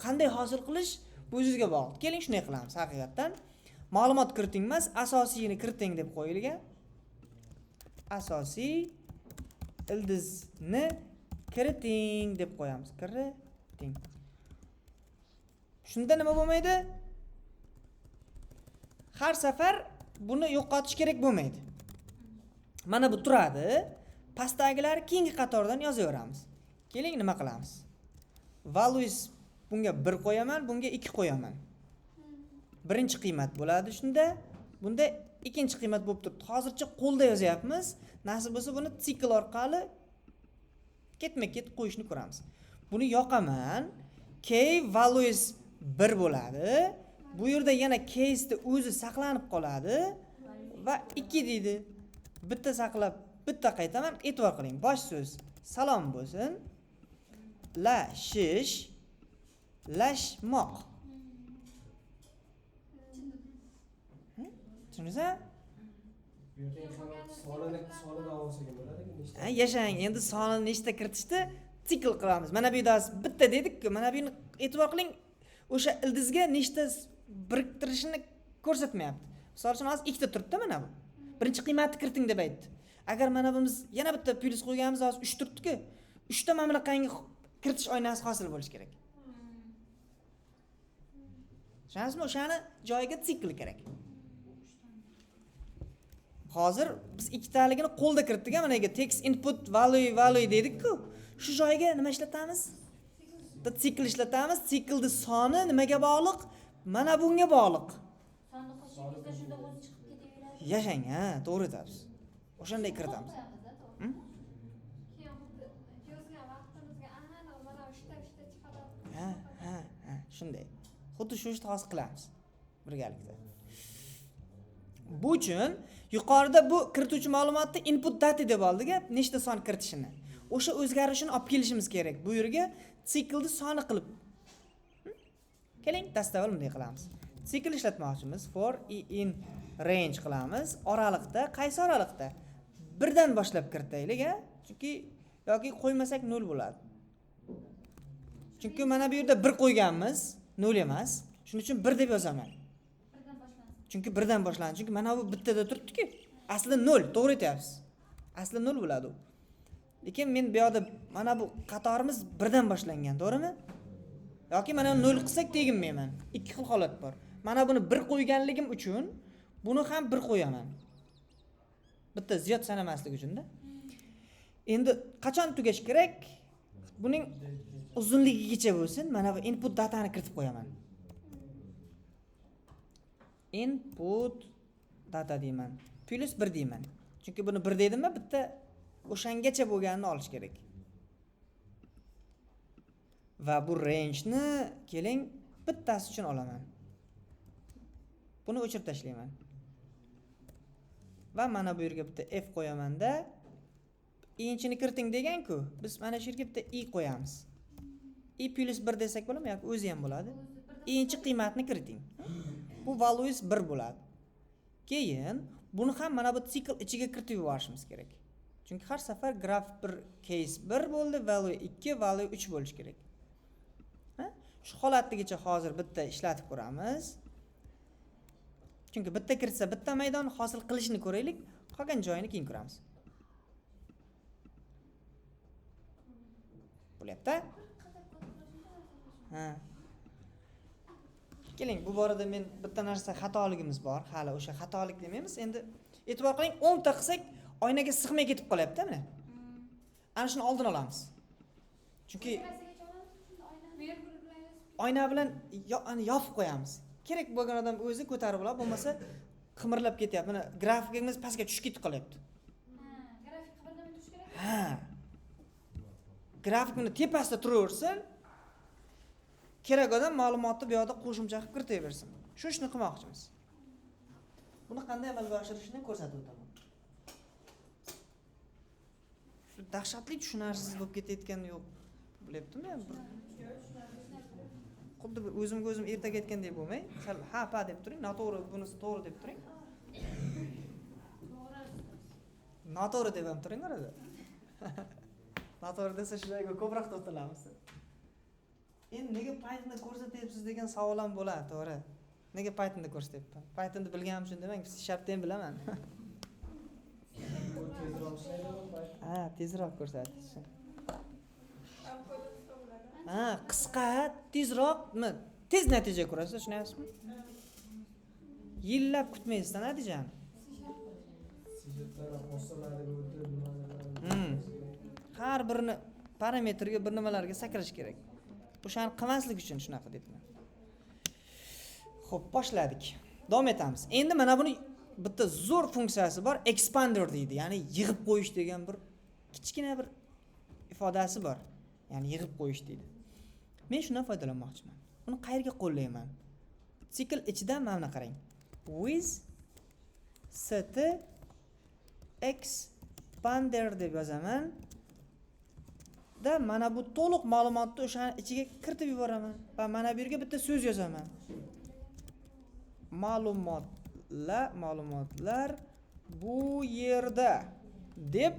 Qanday hosil qilish bu o'zingizga bog'liq. Keling, shunday qilamiz haqiqatan. Ma'lumot kiriting emas, asosiyini kiriting deb qo'yilgan. Asosiy ildizni kiriting deb qo'yamiz. Kiriting. Shunda nima bo'lmaydi? Har safar buni yo'qotish kerak bo'lmaydi. Mana bu turadi. Pastdagilar keyingi qatordan yozaveramiz. Keling, nima qilamiz? Values bunga 1 qo'yaman, bunga 2 qo'yaman. Birinchi qiymat bo'ladi shunda. Bunda ikkinchi qiymat bo'lib turibdi. Hozircha qo'lda yozyapmiz. Nasib bo'lsa buni sikl orqali ketma-ket qo'yishni ko'ramiz. Buni yoqaman. K values 1 bo'ladi. Bu yerda yana case'da o'zi saqlanib qoladi va 2 deydi. Bitta saqlab, bitta qaytaman. E'tibor qiling. Bosh so'z salom bo'lsin. Lashish, lashmoq. Tushundingizmi? Sonida olsaga bo'ladimi? Yashang, endi sonini nechta kiritishni sikl qilamiz. Mana bu yerda bitta dedik-ku, mana buni e'tibor qiling, o'sha ildizga nechta biriktirishini ko'rsatmayapti. Misol uchun hozir ikkita turibdi mana bu. Birinchi qiymatni kiriting deb aytdi. Agar mana biz yana bitta plus qo'yganimiz hozir 3 turibdi-ku, 3 ta mana bunaqangi kiritish oynasi hosil bo'lishi kerak. Tushundingizmi? O'shani joyiga sikl kerak. Hozir biz ikkitaligini qo'lda kiritdik, mana yerga text input value dedik-ku. Shu joyga nima ishlatamiz? Bitta sikl ishlatamiz. Siklning soni nimaga bog'liq? Mana bunga bog'liq. Sonni qo'shingizda shunda o'zi chiqib ketaveradi. Yashang, to'g'ri aytasiz. O'shanday kiritamiz. Keyin xuddi yozgan vaqtimizga mana uchta chiqadi. Shunday. Xuddi shu ishni hozir qilamiz birgalikda. Bu uchun yuqorida bu kirituvchi ma'lumotni input data deb oldik-a, nechta son kiritishini. O'sha o'zgarishini olib kelishimiz kerak. Bu yerga siklni soni qilib. Keling, dastavval bunday qilamiz. Sikl ishlatmoqchimiz. For in range qilamiz. Oraliqda, qaysi oraliqda? 1 dan boshlab kiritaylik-a. Chunki yoki qo'ymasak 0 bo'ladi. Chunki mana bu yerda 1 qo'yganmiz, 0 emas. Shuning uchun 1 deb yozaman. Chunki 1 dan boshlandi. Chunki mana bu bittada turibdi-ku. Aslida 0, to'g'ri aytyapsiz. Aslida 0 bo'ladi u. Lekin men bu yerda mana bu qatorimiz 1 dan boshlangan, to'g'rimi? Yoki mana 0 qilsak teginmayman. Ikki xil holat bor. Mana buni 1 qo'yganligim uchun buni ham 1 qo'yaman. Bitta ziyod sanamaslik uchun-da. Endi qachon tugash kerak? Buning uzunligigacha bo'lsin. Mana bu input datani kiritib qo'yaman. Input data deyman. Plus 1 deyman. Chunki buni 1 deydimmi, bitta o'shangacha bo'lganini olish kerak. Va bu range-ni keling bittasi uchun olaman. Buni o'chirib tashlayman. Va mana bu yerga bitta f qo'yaman-da. Inchini kiriting degan-ku. Biz mana shu yerga bitta i qo'yamiz. I plus 1 desak bo'ladimi yoki o'zi ham bo'ladi? Inchi qiymatni kiriting. Bu values 1 bo'ladi. Keyin buni ham mana bu sikl ichiga kiritib yuborishimiz kerak. Chunki har safar graf 1 case 1 bo'ldi, value 2, value 3 bo'lish kerak. Shu holatligicha hozir bitta ishlatib ko'ramiz. Chunki bitta kiritsa bitta maydon hosil qilishini ko'raylik, qolgan joyini keyin ko'ramiz. Bo'lyapti? Keling, bu borada men bitta narsa xatoligimiz bor. Hali o'sha xatolik demaymiz. Endi e'tibor qiling, 10 ta qilsak oynaga sig'may ketib qolyapti, mana. Ana shuni oldin olamiz. Chunki oyna bilan yopib qo'yamiz. Kerak bo'lgan odam o'zi ko'tarib oladi, bo'lmasa qimirlab ketyapti. Mana grafikimiz pastga tushib ketib qolyapti. Grafik qimirlamay turish kerak. Grafikni tepasida turaversin. Kerak odam ma'lumotni bu yoqda qo'shimcha qilib kiritaversin. Shu ishni qilmoqchimiz. Buni qanday amalga oshirishni ko'rsatib o'taman. Shu dahshatli tushunarsiz bo'lib ketayotgan yo'q. qilyaptimi men xuddi bir o'zimga o'zim ertaga aytgandek bo'lmay sal ha deb turing, noto'g'ri bunisi to'g'ri deb turing. Noto'g'ri deb ham turing orada. Noto'g'ri desa shu joyga ko'proq to'xtalamiz. Endi nega Pythonda ko'rsatyapsiz degan savol ham bo'ladi, to'g'ri. Nega Pythonda ko'rsatyapman? Pythonda bilganim uchun demang, C# ham bilaman. Tezroq ishlaydi Ha, tezroq ko'rsatish. Avvalda bo'ladi. Ha, qisqa, tezroqmi? Tez natija ko'rasiz, tushunyapsizmi? Yillab kutmaysiz natijani. Sijetlar postalarga o'tirib nimalar. Har birini parametrga bir nimalarga sakrash kerak. O'shani qilmaslik uchun shunaqa deyapman. Xo'p, boshladik. Davom etamiz. Endi mana buni bitta zo'r funksiyasi bor, expander deydi. Ya'ni yig'ib qo'yish degan bir kichkina bir ifodasi bor. Ya'ni yig'ib qo'yish deydi. Men shundan foydalanmoqchiman. Uni qayerga qo'llayman? Sikl ichida mana qarang. With st expander deb yozaman. Da mana bu to'liq ma'lumotni o'shaning ichiga kiritib yuboraman va mana bu yerga bitta so'z yozaman. Ma'lumotlar bu yerda deb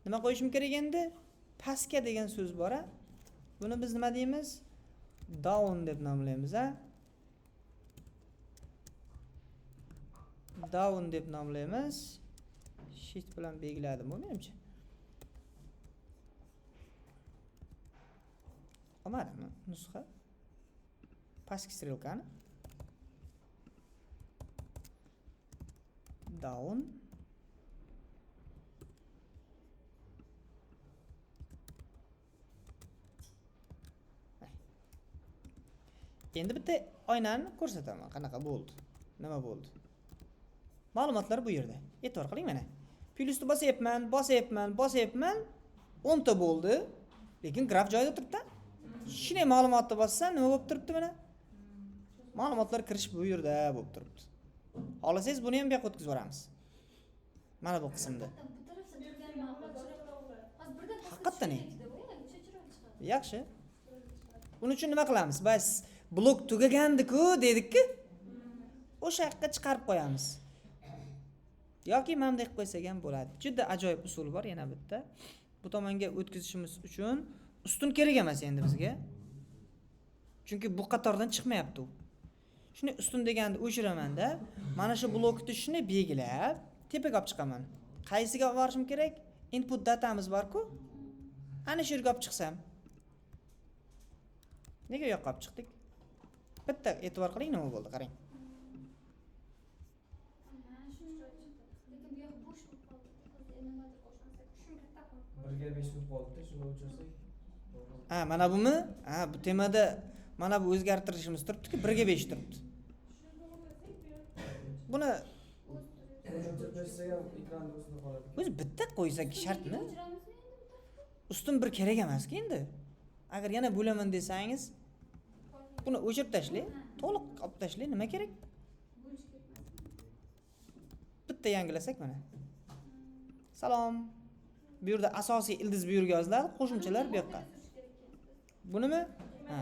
nima qo'yishim kerak endi? Pastga degan so'z bor a. Buni biz nima deymiz? Down deb nomlaymiz a. Down deb nomlaymiz. Shift bilan belgiladim bu menimcha. Olmadimi nusxa? Pastki strelkani. Down. Endi bitta oynani ko'rsataman. Qanaqa bo'ldi? Nima bo'ldi? Ma'lumotlar bu yerda. E'tibor qiling mana. Plyusni bosyapman. 10 ta bo'ldi. Lekin graf joyida turibdi. Shunday ma'lumotni bossam, nima bo'lib turibdi mana? Ma'lumotlar kirish bu yerda bo'lib turibdi. Xohlasangiz buni ham bu yoqqa o'tkazib yuboramiz. Mana bu qismda. Haqiqatan. Yaxshi. Buning uchun nima qilamiz? Bas blok tugagandi-ku dedik-ku. O'sha yoqqa chiqarib qo'yamiz. Yoki mana bunday qilib qo'ysak ham bo'ladi. Juda ajoyib usul bor yana bitta. Bu tomonga o'tkazishimiz uchun ustun kerak emas endi bizga. Chunki bu qatordan chiqmayapti u. Shuni ustun deganni o'chiraman-da, mana shu blokni shuni belgilab, tepaga olib chiqaman. Qaysiga olib borishim kerak? Input datamiz bor-ku. Ana shu yerga olib chiqsam. Nega u yoqqa olib chiqdik? Bitta e'tibor qiling nima bo'ldi, qarang. Birga 5 minut qoldi, shuni o'chirsak. Ha, mana bumi? Ha, bu temada mana bu o'zgartirishimiz turibdi-ku, 1 ga 5 turibdi. Buni o'chirsak ham ekranda ustida qoladi. o'zi bitta qo'ysak shartmi? Ustun bir kerak emas-ku endi. Agar yana bo'laman desangiz, buni o'chirib tashlang, to'liq olib tashlang, nima kerak? Bitta yangilasak mana. Salom. Bu yerda asosiy ildiz bu yerga yoziladi, qo'shimchalar bu yoqqa. Bunimi? Ha.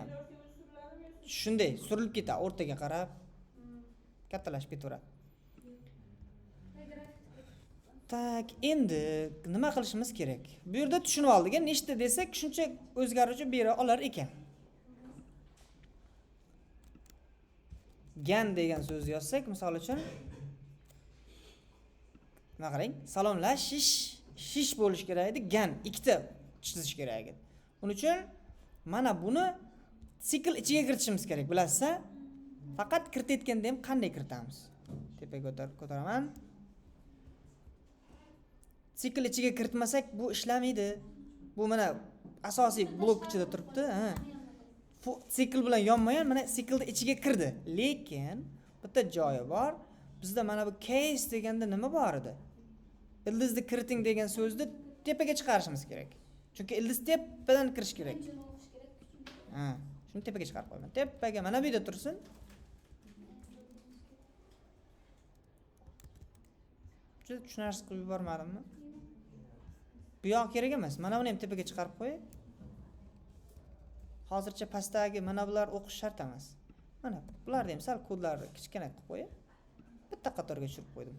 Shunday surilib ketadi, o'rtaga qarab kattalashib ketaveradi. Tak, endi nima qilishimiz kerak? Bu yerda tushunib oldik, nechta desak, shuncha o'zgaruvchi bera olar ekan. Gan degan so'zni yozsak, misol uchun nima qarang? Salomlashish, shish bo'lish kerak edi, gan ikkita chizish kerak edi. Buning uchun mana buni sikl ichiga kiritishimiz kerak, bilasizmi? Faqat kiritayotganda ham qanday kiritamiz? Tepaga ko'taraman. Sikl ichiga kiritmasak bu ishlamaydi. Bu mana asosiy blok ichida turibdi, ha. Sikl bilan yonmagan, mana siklning ichiga kirdi. Lekin bitta joyi bor. Bizda mana bu case deganda nima bor edi? Ildizni kiriting degan so'zni tepaga chiqarishimiz kerak. Chunki ildiz tepadan kirish kerak. Ha, shuni tepaga chiqarib qo'yaman. Tepaga mana bu yerda tursin. Juda tushunarsiz qilib yubormadimmi? Bu yoq kerak emas. Mana buni ham tepaga chiqarib qo'yay. hozircha pastdagi mana bular o'qish shart emas. Mana bularni ham sal kodlarni kichkina qilib qo'yib, bitta qatorga tushirib qo'ydim.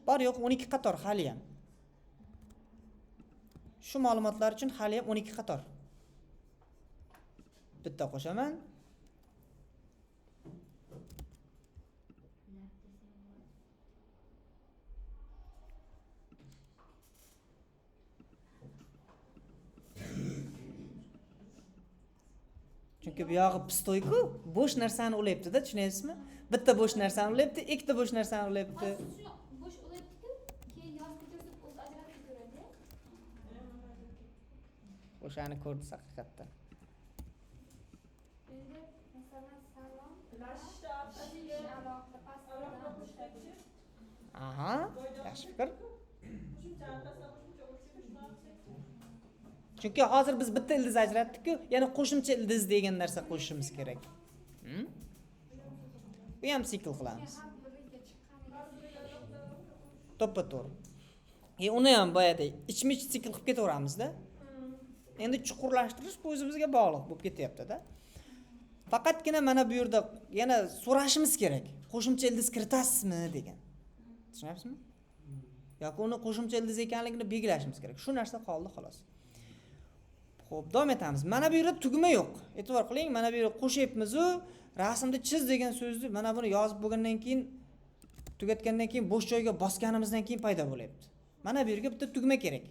Bor yo'q 12 qator hali ham. Shu ma'lumotlar uchun hali ham 12 qator. Bitta qo'shaman. Chunki bu yog'i pistoy-ku, bo'sh narsani ulayapti-da, tushunyapsizmi? Bitta bo'sh narsani ulayapti, ikkita bo'sh narsani ulayapti. Bo'sh ulayapti-ku, keyin yozib ketyapsiz, o'zi ajratib ko'radi. O'shani ko'rdi haqiqatdan. Endi masalan salom, Lashda ishga alohida pastda qo'shimcha Aha, yaxshi fikr. Chunki hozir biz bitta ildiz ajratdik-ku, yana qo'shimcha ildiz degan narsa qo'shishimiz kerak. Bu ham sikl qilamiz. har biriga chiqqaniga To'ppa-to'g'ri. Uni ham boyada ichma-ich sikl qilib ketaveramiz-da. Endi chuqurlashtirish bu o'zimizga bog'liq bo'lib ketyapti-da. Faqatgina mana bu yerda yana so'rashimiz kerak. Qo'shimcha ildiz kiritasizmi degan. Tushunyapsizmi? Yoki uni qo'shimcha ildiz ekanligini belgilashimiz kerak. Shu narsa qoldi xolos. Xo'p, davom etamiz. Mana bu yerda tugma yo'q. E'tibor qiling, mana bu yerda qo'shyapmiz-u, rasmda chiz degan so'zni mana buni yozib bo'lgandan keyin tugatgandan keyin bo'sh joyga bosganimizdan keyin paydo bo'lyapti. Mana bu yerga bitta tugma kerak.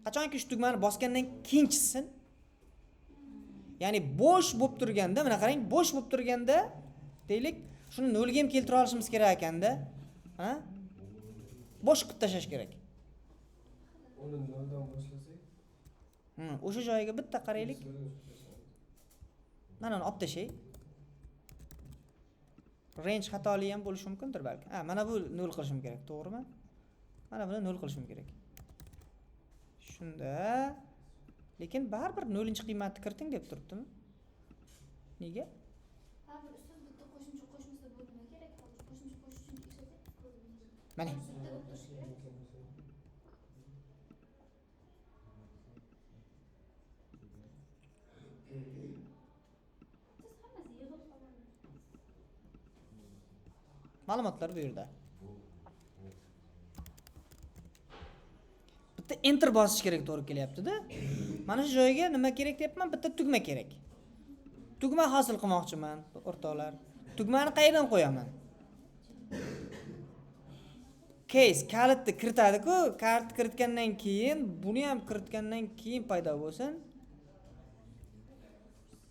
Qachonki shu tugmani bosgandan keyin chizsin, ya'ni bo'sh bo'lib turganda, mana qarang, bo'sh bo'lib turganda, deylik, shuni nolga ham keltira olishimiz kerak ekanda, ha? Bo'sh qilib tashlash kerak. Uni noldan boshlasak, O'sha joyiga bitta qaraylik. Mana uni olib tashay. Range xatoli ham bo'lishi mumkindir balki. Mana bu 0 qilishim kerak, to'g'rimi? Mana buni 0 qilishim kerak. Shunda, lekin baribir 0-qiymatni kiriting deb turibdimi? Nega? Ha, bir ustoz bitta qo'shimcha qo'shmasa bo'lmay kerak. Qo'shimcha qo'shish uchun ishlating. Mana. Bitta o'qish kerak. Siz hammasi yig'ib olamiz. Ma'lumotlar bu yerda. Bitta enter bosish kerak to'g'ri kelyapti-da. Mana shu joyga nima kerak deyapman? Bitta tugma kerak. Tugma hosil qilmoqchiman, o'rtoqlar. Tugmani qayerdan qo'yaman? Case kalitni kiritadi-ku, kalit kiritgandan keyin, buni ham kiritgandan keyin paydo bo'lsin.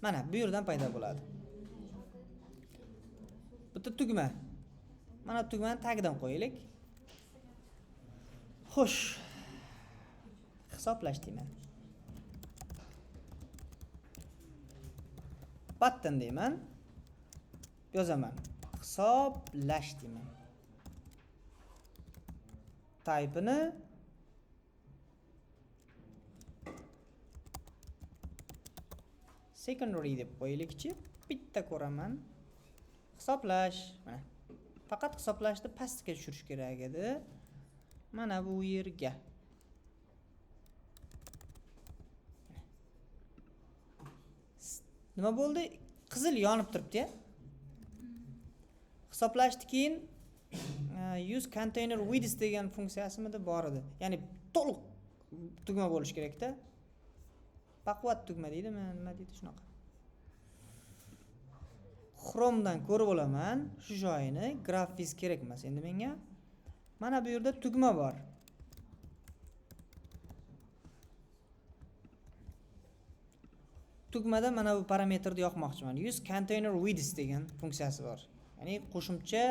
Mana bu yerdan paydo bo'ladi. Bitta tugma. Mana tugmani tagidan qo'yaylik. Xo'sh. Hisoblash deyman. Button deyman. Yozaman. Hisoblash deyman. Type'ini secondary deb qo'yaylikchi. Bitta ko'raman. Hisoblash. Mana. Faqat hisoblashni pastga tushirish kerak edi. Mana bu yerga. Nima bo'ldi? Qizil yonib turibdi-ya. Hisoblashdan keyin use container width degan funksiyasida bor edi. Ya'ni to'liq tugma bo'lish kerak-da. Baquvvat tugma deydimi, nima deydi shunaqa. Chromedan ko'rib olaman, shu joyini GraphViz kerak emas endi menga. Mana bu yerda tugma bor. Tugmada mana bu parametrni yoqmoqchiman. Use container width degan funksiyasi bor. Ya'ni qo'shimcha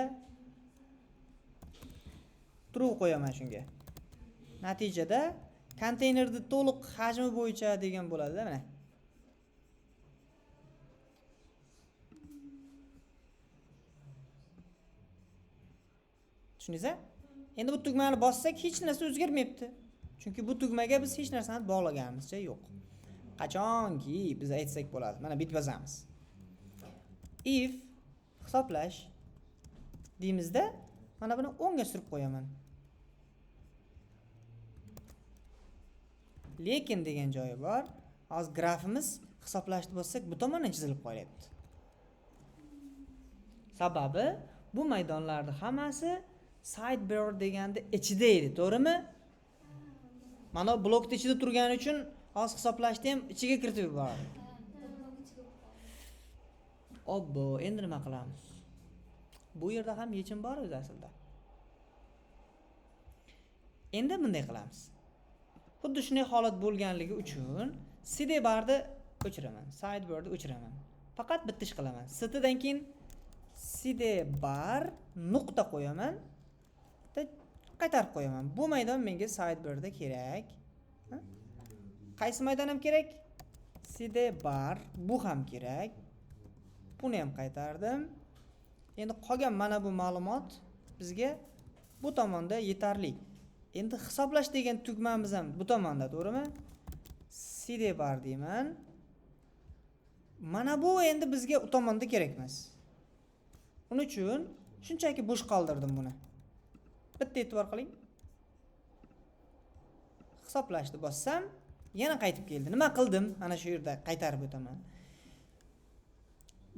true qo'yaman shunga. Natijada konteynerni to'liq hajmi bo'yicha degan bo'ladi-da mana. Tushundingizmi? Endi bu tugmani bossak hech narsa o'zgarmayapti. Chunki bu tugmaga biz hech narsani bog'laganimizcha yo'q. Qachonki biz aytsak bo'ladi. Mana bit yozamiz. If hisoblash deymizda, mana buni o'ngga surib qo'yaman. Lekin degan joyi bor. Hozir grafimiz hisoblashni bossak bu tomondan chizilib qolyapti. Sababi bu maydonlarning hammasi sidebar deganda ichida edi, to'g'rimi? Mana blokning ichida turgani uchun hozir hisoblashni ham ichiga kiritib yuboradi. Obbo, endi nima qilamiz? Bu yerda ham yechim bor o'zi aslida. Endi bunday qilamiz. Xuddi shunday holat bo'lganligi uchun sidebarni o'chiraman, sidebarni o'chiraman. Faqat bitta ish qilaman. Sitdan keyin sidebar nuqta qo'yaman. Qaytarib qo'yaman. Bu maydon menga sidebarda kerak. Qaysi maydon ham kerak? Sidebar, bu ham kerak. Buni ham qaytardim. Endi qolgan mana bu ma'lumot bizga bu tomonda yetarli. Endi hisoblash degan tugmamiz ham bu tomonda, to'g'rimi? Sidebar deyman. Mana bu endi bizga u tomonda kerak emas. Uning uchun shunchaki bo'sh qoldirdim buni. Bitta e'tibor qiling. Hisoblashni bossam, yana qaytib keldi. Nima qildim? Ana shu yerda qaytarib o'taman.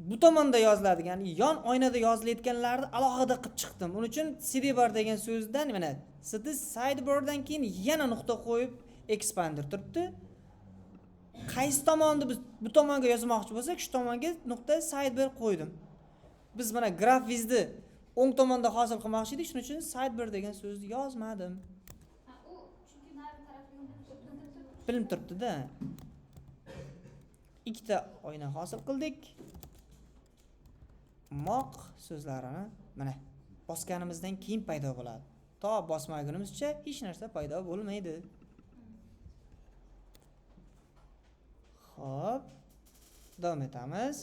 Bu tomonda yoziladigan, yon oynada yozilayotganlarni alohida qilib chiqdim. Uning uchun sidebar degan so'zdan mana sidebardan keyin yana nuqta qo'yib expander turibdi. Qaysi tomonni biz bu tomonga yozmoqchi bo'lsak, shu tomonga nuqta sidebar qo'ydim. Biz mana GraphViz'ni o'ng tomonda hosil qilmoqchi edik, shuning uchun sidebar degan so'zni yozmadim. U chunki nari tarafini Bilinib turibdi-da. Ikkita oyna hosil qildik. Moq so'zlarini mana bosganimizdan keyin paydo bo'ladi. To bosmagunimizcha hech narsa paydo bo'lmaydi. Xo'p, davom etamiz.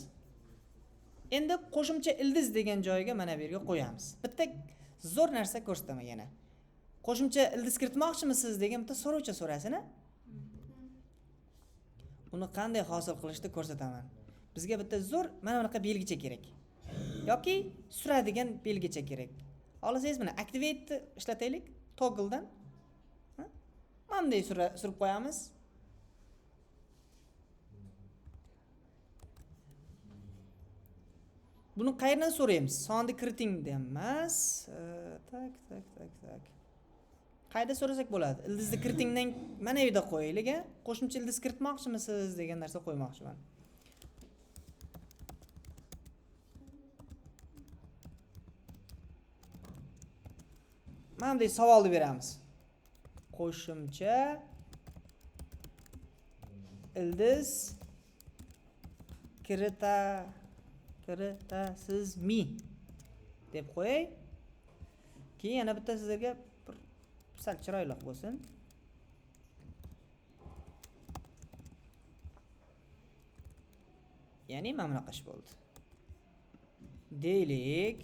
Endi qo'shimcha ildiz degan joyiga mana bu yerga qo'yamiz. Bitta zo'r narsa ko'rsataman yana. Qo'shimcha ildiz kiritmoqchimisiz degan bitta so'rovcha so'rasini. Uni qanday hosil qilishni ko'rsataman. Bizga bitta zo'r mana bunaqa belgicha kerak. Yoki suradigan belgicha kerak. Olasangiz mana activate ishlataylik toggledan. Mana bunday surib qo'yamiz. Buni qayerdan so'raymiz? Sonni kiriting emas. Tak. Qayda so'rasak bo'ladi? Ildizni kiritingdan mana bu yerda qo'yaylik, qo'shimcha ildiz kiritmoqchimisiz degan narsa qo'ymoqchiman. Mana bunday savolni beramiz. Qo'shimcha ildiz kiritasizmi deb qo'yay. Keyin yana bitta sizlarga sal chiroyliroq bo'lsin. Ya'ni mana bunaqa ish bo'ldi. Deylik.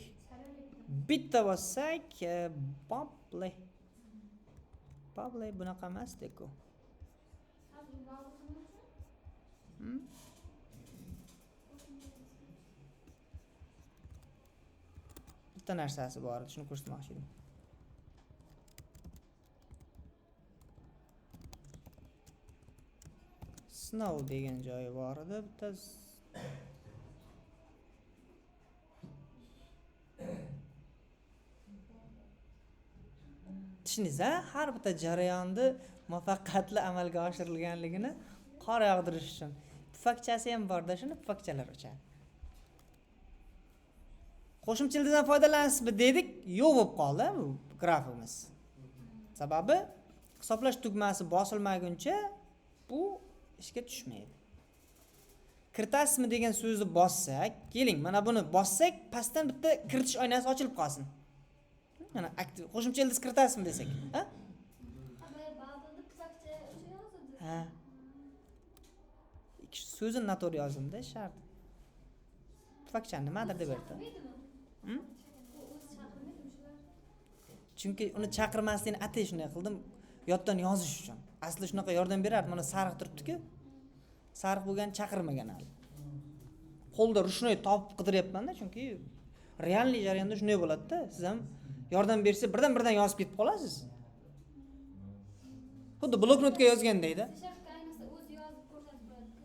Bitta bossak, Bobble bunaqa emas-ku. Bitta narsasi bor edi, shuni ko'rsatmoqchi edim. Snow degan joyi bor edi, bitta Tushundingiz-a? Har bitta jarayonni muvaffaqiyatli amalga oshirilganligini qor yog'dirish uchun. Pufakchasi ham bor-da, shuni pufakchalar o'chadi. Qo'shimcha ildizdan foydalansizmi dedik, yo'q bo'lib qoldi bu grafimiz. Sababi hisoblash tugmasi bosilmaguncha bu ishga tushmaydi. Kiritasizmi degan so'zni bossak, keling, mana buni bossak, pastdan bitta kiritish oynasi ochilib qolsin. Mana aktiv qo'shimcha ildiz kiritasizmi desak, ha? Ha. Ikki so'zini noto'g'ri yozdim-da, shart. Pufakchani nimadir deb berdi. Chunki uni chaqirmaslikni atay shunday qildim, yoddan yozish uchun. Asli shunaqa yordam berardi, mana sariq turibdi-ku. Sariq bo'lgan chaqirmagan hali. Qo'lda rushnoy topib qidiryapman-da, chunki realniy jarayonda shunday bo'ladi-da. Siz ham yordam bersa birdan yozib ketib qolasiz. Xuddi bloknotga yozgandayda.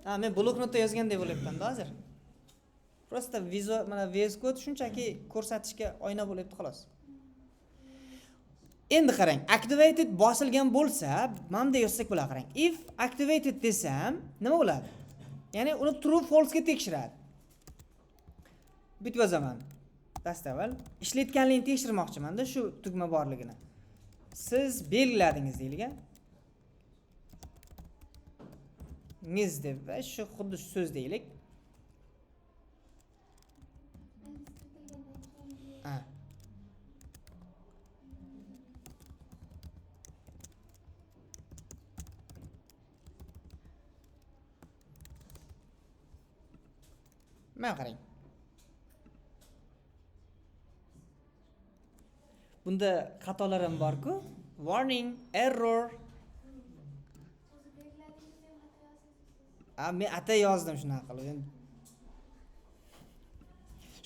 Ha, men bloknotda yozgandek bo'lyapti-da hozir. Просто vizual mana VS Code shunchaki ko'rsatishga oyna bo'lyapti xolos. Endi qarang, activated bosilgan bo'lsa, mana bunday yozsak bo'ladi qarang. If activated desam, nima bo'ladi? Ya'ni uni true false ga tekshiradi. Bitib yozaman. Dastavval ishlatganligini tekshirmoqchiman-da shu tugma borligini. Siz belgiladingiz deylik. Ngiz deb va shu xuddi shu so'z deylik. Ha. Mana qarang. Bunda xatolar ham bor-ku. Warning, error. Men ata yozdim shunaqa qilib.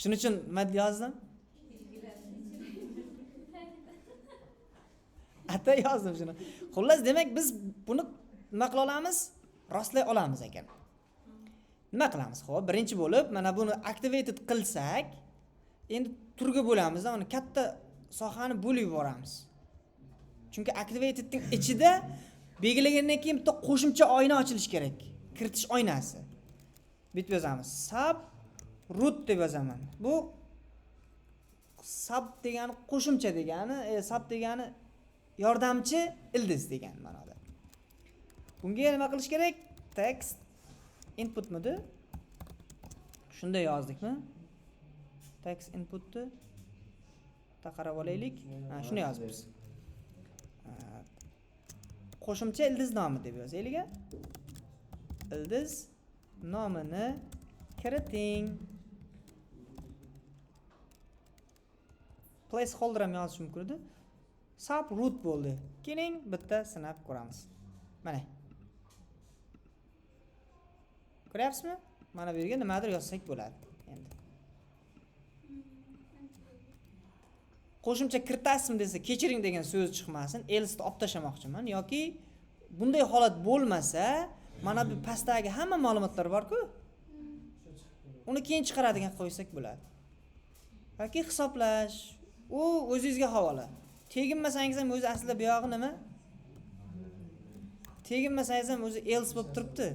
Shuning uchun nima yozdim? Ata yozdim shuni. Xullas, demak biz buni nima qila olamiz? Rostlay olamiz ekan. Nima qilamiz? Xo'p, birinchi bo'lib mana buni activated qilsak, endi turga bo'lamiz, uni katta sohani bo'lib yuboramiz. Chunki activatedning ichida belgilagandan keyin bitta qo'shimcha oyna ochilishi kerak. Kiritish oynasi. Bitib yozamiz. Sub root deb yozaman. Bu sub degani qo'shimcha degani, sub degani yordamchi ildiz degan ma'noda. Bunga nima qilish kerak? Text inputmidi? Shunday yozdikmi? Text inputni qarab olaylik. Ha, shuni yozibmiz. Qo'shimcha ildiz nomi deb yozaylik. Ildiz nomini kiriting. Placeholder ham yozish mumkin edi. Sub root bo'ldi. Keling bitta sinab ko'ramiz. Mana. Ko'ryapsizmi? Mana bu yerga nimadir yozsak bo'ladi endi. Qo'shimcha kiritasizmi desa, kechiring degan so'z chiqmasin, else ni olib tashlamoqchiman yoki bunday holat bo'lmasa, mana bu pastdagi hamma ma'lumotlar bor-ku. Uni keyin chiqaradigan qo'ysak bo'ladi. Yoki hisoblash, u o'zingizga havola. Teginmasangiz ham o'zi aslida bu yog'i nima? Teginmasangiz ham o'zi else bo'lib turibdi.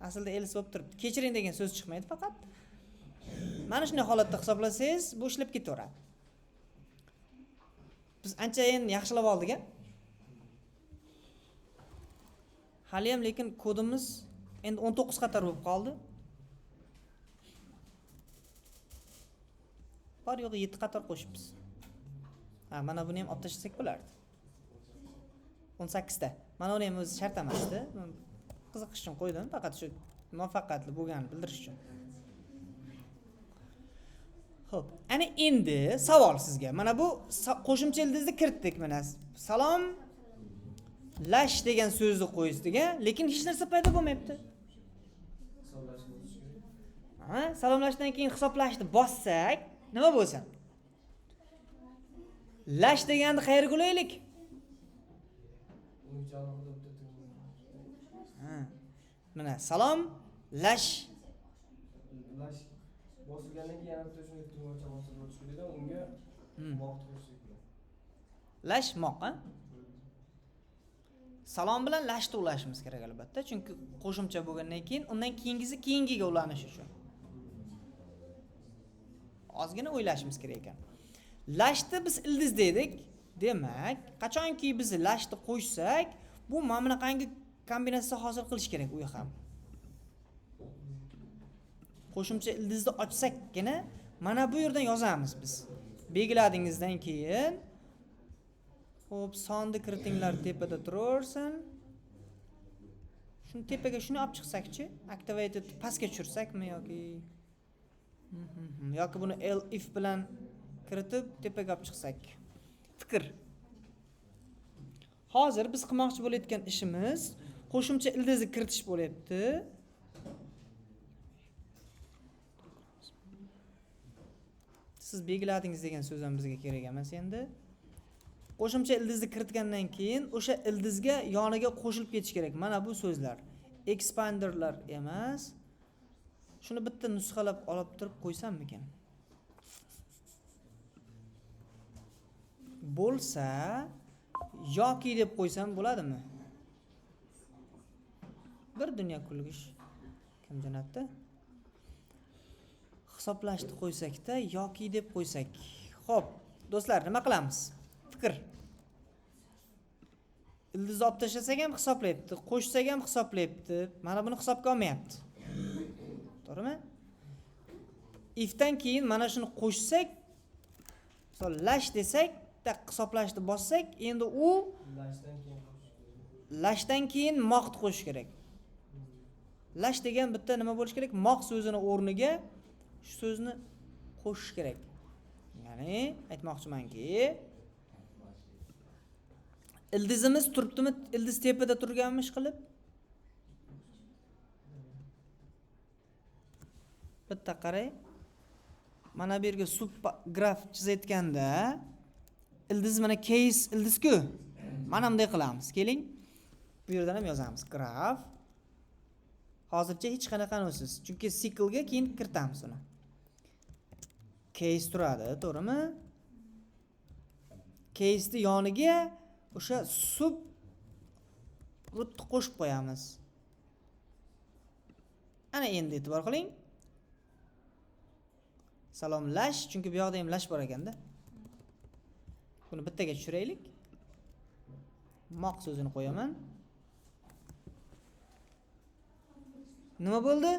Aslida else bo'lib turibdi. Kechiring degan so'z chiqmaydi faqat. Mana shunday holatda hisoblasangiz, bu ishlab ketaveradi. Biz anchayin yaxshilab oldik-a? Hali ham lekin kodimiz endi 19 qator bo'lib qoldi. Bor yo'q 7 qator qo'shibmiz. Ha, mana buni ham olib tashlasak bo'lardi. 18 ta. Mana uni ham o'zi shart emasdi. Qiziqish uchun qo'ydim, faqat shu muvaffaqiyatli bo'lganini bildirish uchun. Xo'p, ana endi savol sizga. Mana bu qo'shimcha ildizni kiritdik mana. Salom lash degan so'zni qo'yisdiga, lekin hech narsa paydo bo'lmayapti. Ha, salomlashdan keyin hisoblashni bossak, nima bo'lsin? Lash deganni qayerga qo'yaylik? Ha. Mana salom lash bosilgandan keyin yana bitta shunday tugmacha bosilib o'tish kerak-da, unga moq qo'shsak bo'ladi. Lash moq, ha? Salom bilan lashni ulashimiz kerak albatta, chunki qo'shimcha bo'lgandan keyin undan keyingiga ulanish uchun. Ozgina o'ylashimiz kerak ekan. Lashni biz ildiz dedik. Demak, qachonki biz lashni qo'shsak, bu mana bunaqangi kombinatsiya hosil qilish kerak u ham. Qo'shimcha ildizni ochsakgina mana bu yerdan yozamiz biz. Belgiladingizdan keyin xo'p, sonni kiritinglar tepada turaversin. Shuni tepaga shuni olib chiqsakchi, activated pastga tushirsakmi yoki yoki buni if bilan kiritib tepaga olib chiqsak. Fikr. Hozir biz qilmoqchi bo'layotgan ishimiz qo'shimcha ildizni kiritish bo'lyapti. Siz belgiladingiz degan so'z ham bizga kerak emas endi. Qo'shimcha ildizni kiritgandan keyin o'sha ildizga yoniga qo'shilib ketish kerak. Mana bu so'zlar. expanderlar emas. Shuni bitta nusxalab olib turib qo'ysammikan? Bo'lsa, yoki deb qo'ysam bo'ladimi? Bir dunyo kulgish. Kim jo'natdi? Hisoblashni qo'ysakda yoki deb qo'ysak. Xo'p, do'stlar, nima qilamiz? Fikr. Ildizni olib tashlasak ham hisoblayapti, qo'shsak ham hisoblayapti. Mana buni hisobga olmayapti. To'g'rimi? Ifdan keyin mana shuni qo'shsak, misol lash desak, hisoblashni bossak, endi u lashdan keyin moqni qo'shish kerak. Lash degan bitta nima bo'lish kerak? Moq so'zini o'rniga shu so'zni qo'shish kerak. Ya'ni aytmoqchimanki, ildizimiz turibdimi? Ildiz tepada turganmi ish qilib? Bitta qarang. Mana bu yerga subgraf chizayotganda ildiz mana case ildiz-ku. Mana bunday qilamiz. Keling. Bu yerdan ham yozamiz. Graf. Hozircha hech qanaqanisiz. Chunki siklga keyin kiritamiz uni. Case turadi, to'g'rimi? Case'ni yoniga o'sha sub rootni qo'shib qo'yamiz. Ana endi e'tibor qiling. Salomlash, chunki bu yoqda ham lash bor ekanda. Buni bittaga tushiraylik. Moq so'zini qo'yaman. Nima bo'ldi?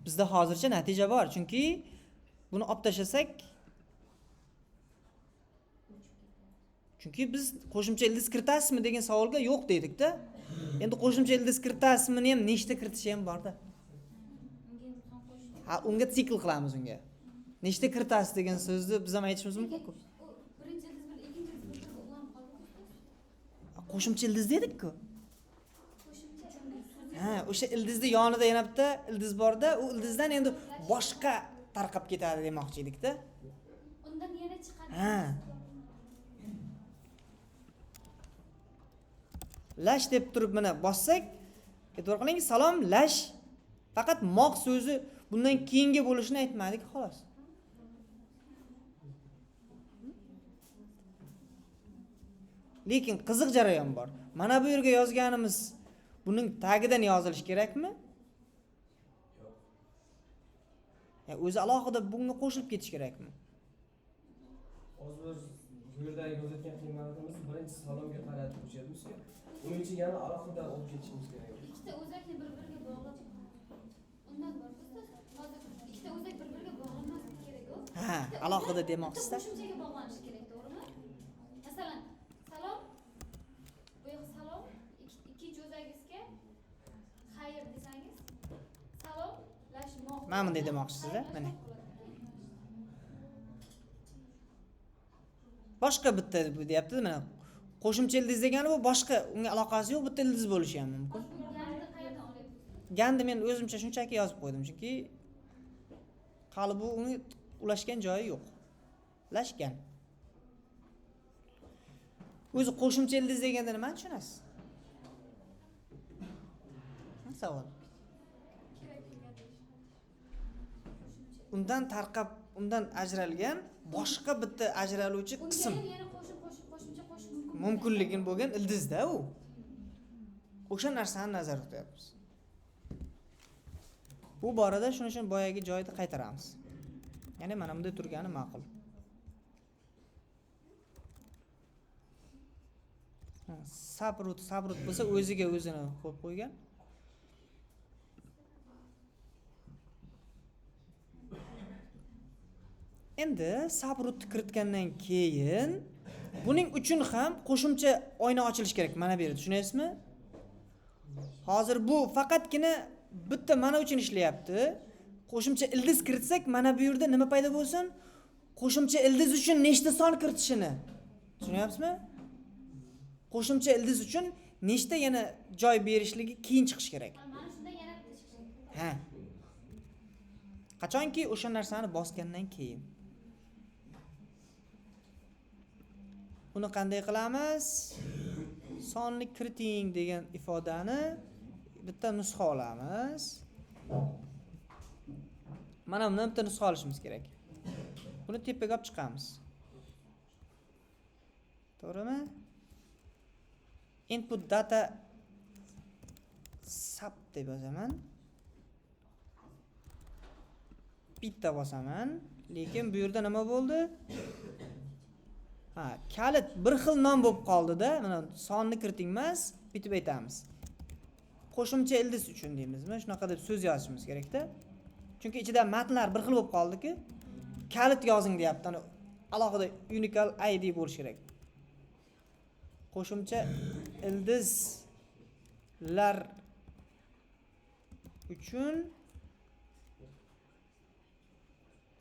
Bizda hozircha natija bor, chunki buni olib tashlasak, chunki biz qo'shimcha ildiz kiritasizmi degan savolga yo'q dedik-da. Endi qo'shimcha ildiz kiritasizmi ham nechta kiritishi ham bor-da. Ha, unga sikl qilamiz unga. Nechta kiritasiz degan so'zni biz ham aytishimiz mumkin-ku. Birinchi ildiz bilan ikkinchi ildiz birga ulanib qoldi. Qo'shimcha ildiz dedik-ku. Qo'shimcha Ha, o'sha ildizni yonida yana bitta ildiz bor-da, u ildizdan endi boshqa tarqab ketadi demoqchi edik-da. undan yana chiqadi. Ha. Lash deb turib mana bossak, e'tibor qiling, salom lash. Faqat moq so'zi bundan keyingi bo'lishini aytmadik, xolos. Lekin qiziq jarayon bor. Mana bu yerga yozganimiz buning tagidan yozilish kerakmi? Yo'q. O'zi alohida bunga qo'shilib ketish kerakmi? Hozir bu yerda yozayotgan qiymatimiz birinchi salomga qarab o'chirmizku. Uning uchun yana alohida olib ketishimiz kerak. Ikkita o'zakni bir-biriga bog'lab. Undan bor. Hozir ikkita o'zak bir-biriga bog'lanmasligi kerak-ku. Ha, alohida demoqchisiz-da. Qo'shimchaga bog'lanishi kerak, to'g'rimi? Masalan, salom, bu yoq salom, ikkinchi o'zagingizga xayr desangiz, salom, lash moq. Mana bunday demoqchisiz-da, mana. Boshqa bitta bu deyapti, mana qo'shimcha ildiz degani bu boshqa, unga aloqasi yo'q, bitta ildiz bo'lishi ham mumkin. Gandi qayerdan olyapsiz? Gandi men o'zimcha shunchaki yozib qo'ydim, chunki hali bu uni ulashgan joyi yo'q. Lashgan. O'zi qo'shimcha ildiz deganda nima tushunasiz? Savol. Undan tarqab, undan ajralgan boshqa bitta ajraluvchi qism. Unga yana qo'shimcha qo'shish mumkin. Mumkinligin bo'lgan ildizda u. O'sha narsani nazarda tutyapmiz. Bu borada shuni boyagi joyida qaytaramiz. Ya'ni mana bunday turgani ma'qul. Sabrut bo'lsa o'ziga o'zini qo'yib qo'ygan. Endi sabrutni kiritgandan keyin buning uchun ham qo'shimcha oyna ochilish kerak. Mana bu yerda tushunasizmi? Hozir bu faqatgina bitta mana uchun ishlayapti. Qo'shimcha ildiz kiritsak, mana bu yerda nima paydo bo'lsin? Qo'shimcha ildiz uchun nechta son kiritishini. Tushunyapsizmi? Qo'shimcha ildiz uchun nechta yana joy berishligi keyin chiqish kerak. Mana shunda yana bitta chiqishi kerak. Ha. Qachonki o'sha narsani bosgandan keyin. Buni qanday qilamiz? Sonni kiriting degan ifodani bitta nusxa olamiz. Mana bundan bitta nusxa olishimiz kerak. Buni tepaga olib chiqamiz. To'g'rimi? Input data sub deb yozaman. Bitta bosaman, lekin bu yerda nima bo'ldi? Ha, kalit bir xil nom bo'lib qoldi-da. Mana sonni kiriting emas, bitib aytamiz. Qo'shimcha ildiz uchun deymizmi? Shunaqa deb so'z yozishimiz kerak-da. Chunki ichida matnlar bir xil bo'lib qoldi-ku. Kalit yozing deyapti. Ana alohida unique ID bo'lishi kerak. Qo'shimcha ildizlar uchun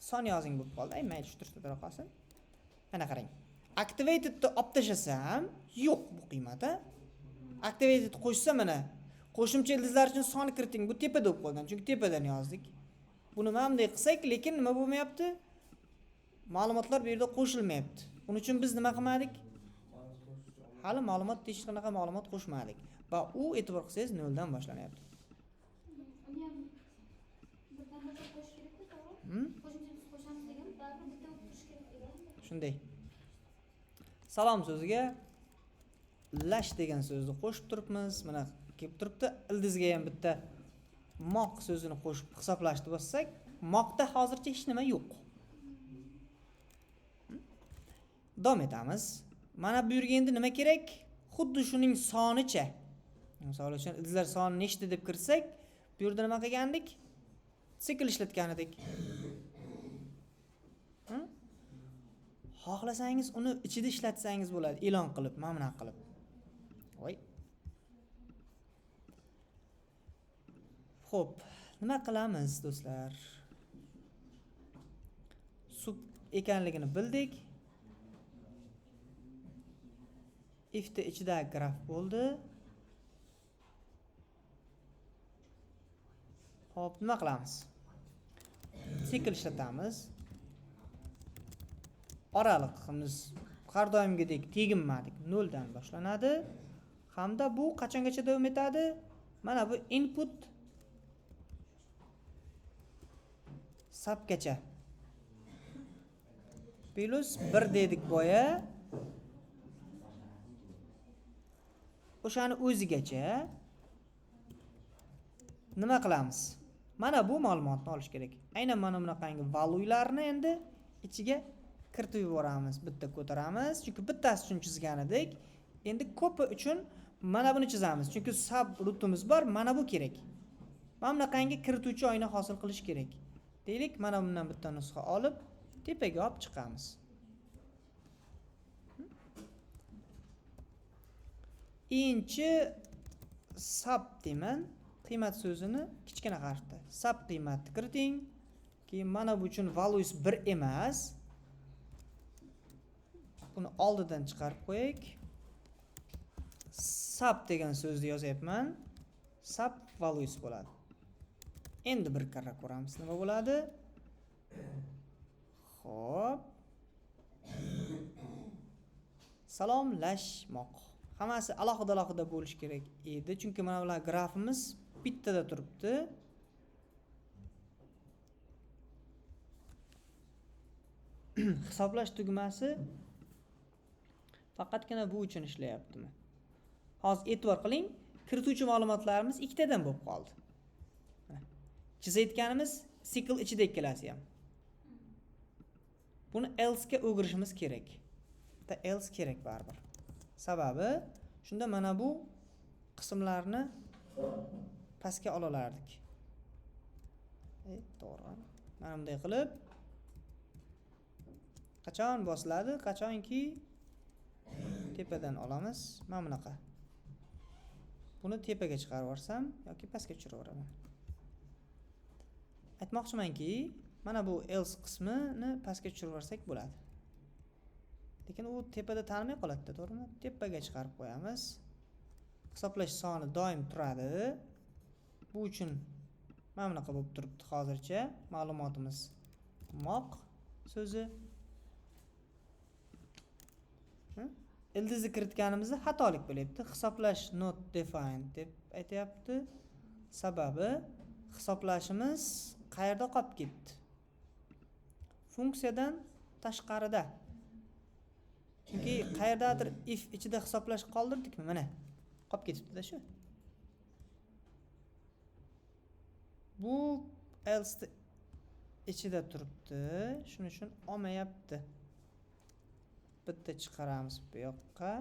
son yozing bo'lib qoldi. Ay, mayli tushtirib qolsin. Mana qarang. Activated ni olib tashlasam, yo'q bu qiymati. Activated qo'shsa mana qo'shimcha ildizlar uchun sonni kiriting. Bu tepada bo'lib qolgan, chunki tepadan yozdik. Buni mana bunday qilsak, lekin nima bo'lmayapti? Ma'lumotlar bu yerda qo'shilmayapti. Buning uchun biz nima qilmadik? Hali ma'lumot hech qanaqa ma'lumot qo'shmadik. Va u e'tibor qilsangiz 0 dan boshlanyapti. Uni ham birdan boshlab qo'yish kerak-ku, to'g'ri? Qo'shimcha qo'shamiz degan, baribir bitta o'qib turish kerak degan. Shunday. Salom so'ziga lash degan so'zni qo'shib turibmiz. Mana kelib turibdi. Ildizga ham bitta moq so'zini qo'shib hisoblashni bossak, moqda hozircha hech nima yo'q. Davom etamiz. Mana bu yerga endi nima kerak? Xuddi shuning sonicha. Misol uchun ildizlar soni nechta deb kirsak, bu yerda nima qilgandik? Sikl ishlatgan edik. Xohlasangiz uni ichida ishlatsangiz bo'ladi, e'lon qilib, mana bunaqa qilib. Voy. Xo'p, nima qilamiz do'stlar? Sub ekanligini bildik. If'da ichida graf bo'ldi. Xo'p, nima qilamiz? Sikl ishlatamiz. Oraliqimiz har doimgidek teginmadik 0 dan boshlanadi. Hamda bu qachongacha davom etadi? Mana bu input subgacha. Plus 1 dedik boya. O'shani o'zigacha nima qilamiz? Mana bu ma'lumotni olish kerak. Aynan mana bunaqangi valuelarni endi ichiga kiritib yuboramiz, bitta ko'taramiz. Chunki bittasi uchun chizgan edik. Endi ko'pi uchun mana buni chizamiz. Chunki sub rootimiz bor, mana bu kerak. Mana bunaqangi kirituvchi oyna hosil qilish kerak. Deylik, mana bundan bitta nusxa olib, tepaga olib chiqamiz. Inchi sub deyman. Qiymat so'zini kichkina harfda. Sub qiymatni kiriting. Keyin mana bu uchun values 1 emas. Buni oldidan chiqarib qo'yaylik. Sub degan so'zni yozyapman. Sub values bo'ladi. Endi bir karra ko'ramiz nima bo'ladi. Xo'p. Salomlashmoq. Hammasi alohida bo'lish kerak edi, chunki mana bular grafimiz bittada turibdi. Hisoblash tugmasi faqatgina bu uchun ishlayaptimi? Hozir e'tibor qiling, kirituvchi ma'lumotlarimiz ikkitadan bo'lib qoldi. Chizayotganimiz sikl ichida ikkalasi ham. Buni else ga o'girishimiz kerak. Bitta else kerak baribir. Sababi shunda mana bu qismlarni pastga olalardik. To'g'ri. Mana bunday qilib qachon bosiladi? Qachonki tepadan olamiz. Mana bunaqa. Buni tepaga chiqarib yuborsam yoki pastga tushirib yuboraman. Aytmoqchimanki, mana bu else qismini pastga tushirib yuborsak bo'ladi. Lekin u tepada tanimay qoladi, to'g'rimi? Tepaga chiqarib qo'yamiz. Hisoblash soni doim turadi. Bu uchun mana bunaqa bo'lib turibdi hozircha. Ma'lumotimiz moq so'zi. Ildizni kiritganimizda xatolik bo'lyapti. Hisoblash not defined deb aytayapti. Sababi hisoblashimiz qayerda qolib ketdi? Funksiyadan tashqarida. Chunki qayerdadir if ichida hisoblash qoldirdikmi? Mana qolib ketibdi-da shu. Bu else ichida turibdi. Shuning uchun olmayapti. Bitta chiqaramiz bu yoqqa.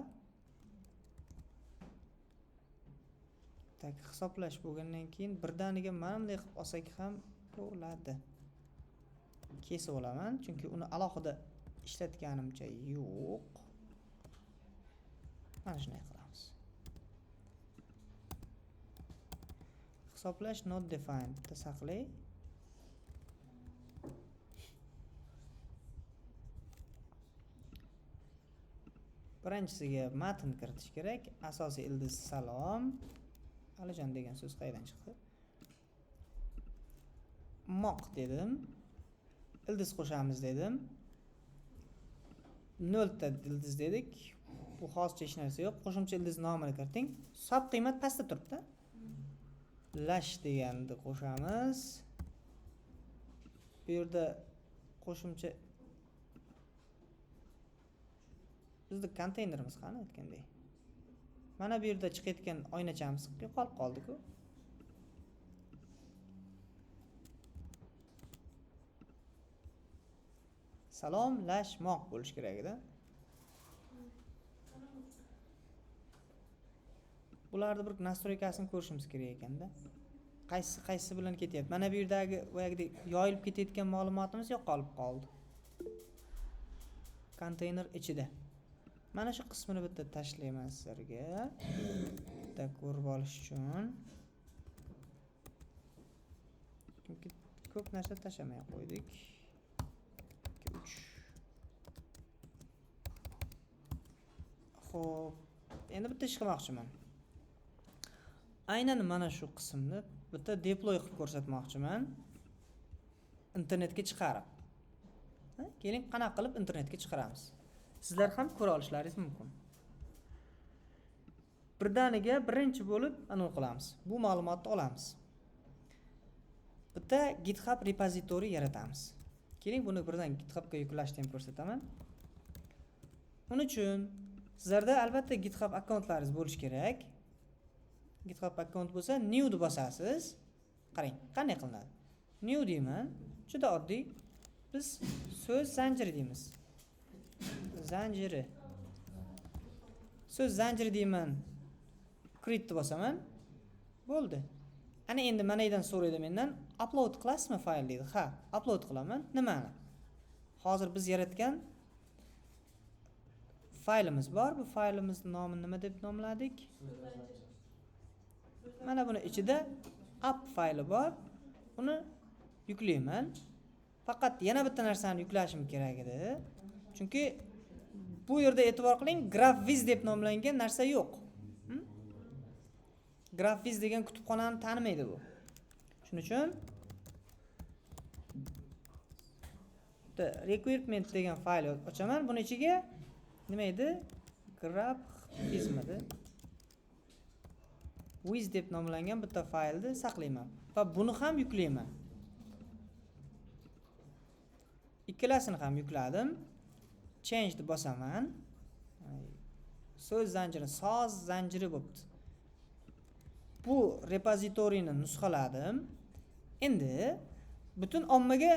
Tak hisoblash bo'lgandan keyin birdaniga mana bunday qilib olsak ham bo'ladi. Kesib olaman, chunki uni alohida ishlatganimcha yo'q. Mana shunday qilamiz. Hisoblash not defined da saqlay. Birinchisiga matn kiritish kerak. Asosiy ildiz salom. Alijon degan so'z qayerdan chiqdi? Moq dedim. Ildiz qo'shamiz dedim. 0 ta ildiz dedik. Bu hozircha hech narsa yo'q. Qo'shimcha ildiz nomini kiriting. Hisob qiymat pastda turibdi. Lash deganni qo'shamiz. Bu yerda qo'shimcha bizning konteynerimiz qani aytgandek. Mana bu yerda chiqayotgan oynachamiz qolib qoldi-ku. Salom lash moq bo'lish kerak edi. Bularni bir nastroykasini ko'rishimiz kerak ekanda. Qaysi bilan ketyapti? Mana bu yerdagi boyagidek yoyilib ketayotgan ma'lumotimiz yo'qolib qoldi. Konteyner ichida. Mana shu qismini bitta tashlayman sizlarga. Bitta ko'rib olish uchun. Chunki ko'p narsa tashamay qo'ydik. 3. Xo'p, endi bitta ish qilmoqchiman. Aynan mana shu qismni bitta deploy qilib ko'rsatmoqchiman. Internetga chiqarib. Keling, qanaqa qilib internetga chiqaramiz? Sizlar ham ko'ra olishlaringiz mumkin. Birdaniga birinchi bo'lib anaqa qilamiz. Bu ma'lumotni olamiz. Bitta GitHub repozitoriy yaratamiz. Keling, buni birdan GitHubga yuklashni ham ko'rsataman. Uning uchun sizlarda albatta GitHub akkauntlaringiz bo'lishi kerak. GitHub akkaunt bo'lsa, new ni bosasiz. Qarang, qanday qilinadi? New deyman. Juda oddiy. Biz so'z zanjiri deymiz. Zanjiri. So'z zanjiri deyman. Create bosaman. Bo'ldi. Ana endi manadan so'raydi mendan, upload qilasizmi fayl deydi. Ha, upload qilaman. Nimani? Hozir biz yaratgan faylimiz bor. Bu faylimizning nomini nima deb nomladik? Mana buni ichida app fayli bor. Uni yuklayman. Faqat yana bitta narsani yuklashim kerak edi. Chunki bu yerda e'tibor qiling, GraphViz deb nomlangan narsa yo'q. GraphViz degan kutubxonani tanimaydi bu. Shuning uchun requirement degan fayl ochaman. Buni ichiga nima edi? GraphVizmidi. Wiz deb nomlangan bitta faylni saqlayman va buni ham yuklayman. Ikkalasini ham yukladim. Change deb bosaman. So'z zanjiri, soz zanjiri bo'pti. Bu repozitoriyni nusxaladim. Endi butun ommaga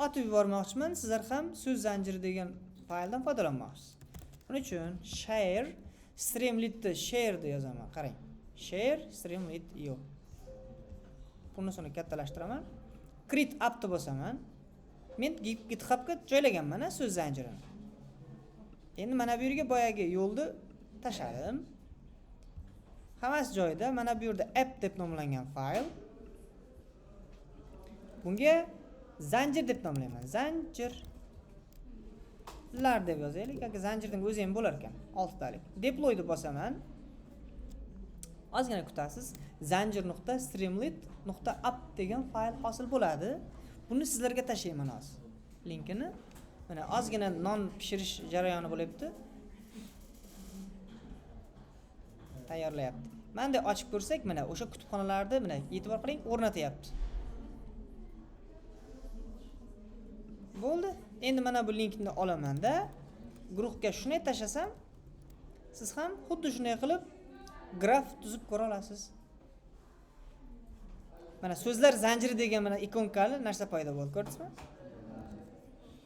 otib yubormoqchiman. Sizlar ham so'z zanjiri degan fayldan foydalanmoqchisiz. Buning uchun share streamlitni share deb yozaman. Qarang. Share streamlit yo'q. Bunisini kattalashtiraman. Create app deb bosaman. Men GitHubga joylaganman so'z zanjirini. Endi mana bu yerga boyagi yo'lni tashladim. Hammasi joyida. Mana bu yerda app deb nomlangan fayl. Bunga zanjir deb nomlayman. Zanjirlar deb yozaylik. Yoki zanjirning o'zi ham bo'lar ekan. 6 talik. Deploy deb bosaman. Ozgina kutasiz. zanjir.streamlit.app degan fayl hosil bo'ladi. Buni sizlarga tashlayman hozir. Linkini. Mana ozgina non pishirish jarayoni bo'lyapti. Tayyorlayapti. Mana ochib ko'rsak, mana o'sha kutubxonalarni mana e'tibor qiling, o'rnatyapti. Bo'ldi. Endi mana bu linkni olaman-da, guruhga shuni tashlasam, siz ham xuddi shunday qilib graf tuzib ko'ra olasiz. Mana so'zlar zanjiri degan mana ikonkali narsa paydo bo'ldi, ko'rdingizmi?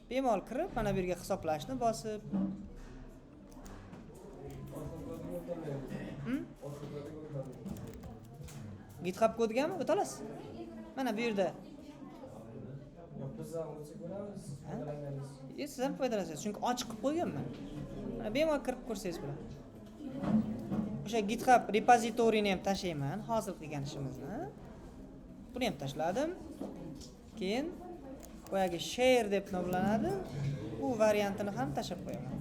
Bemalol kirib, mana bu yerga hisoblashni bosib. GitHub kodiga o'ta olasiz. Mana bu yerda. Biz ham o'tsak bo'lamiz, foydalanamiz. Siz ham foydalanasiz, chunki ochiq qilib qo'yganman. Mana bemalol kirib ko'rsangiz bo'ladi. O'sha GitHub repozitoriyni ham tashlayman, hozir qilgan ishimizni. Buni ham tashladim. Keyin boyagi share deb nomlanadi. Bu variantini ham tashlab qo'yaman.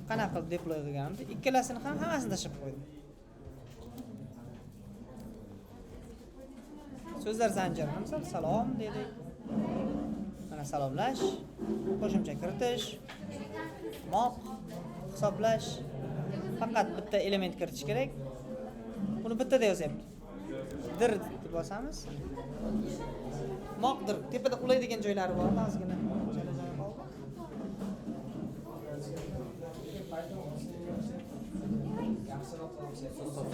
Qanaqa qilib deploy qilganimda ikkalasini ham hammasini tashlab qo'ydim. So'zlar zanjiri, misol salom dedik. Mana salomlash, qo'shimcha kiritish, moq, hisoblash. Faqat bitta element kiritish kerak. Buni bittada yozyapti. Dir deb bosamiz. Moqdir. Tepada ulaydigan joylari bor, ozgina. Yaxshiroq qilib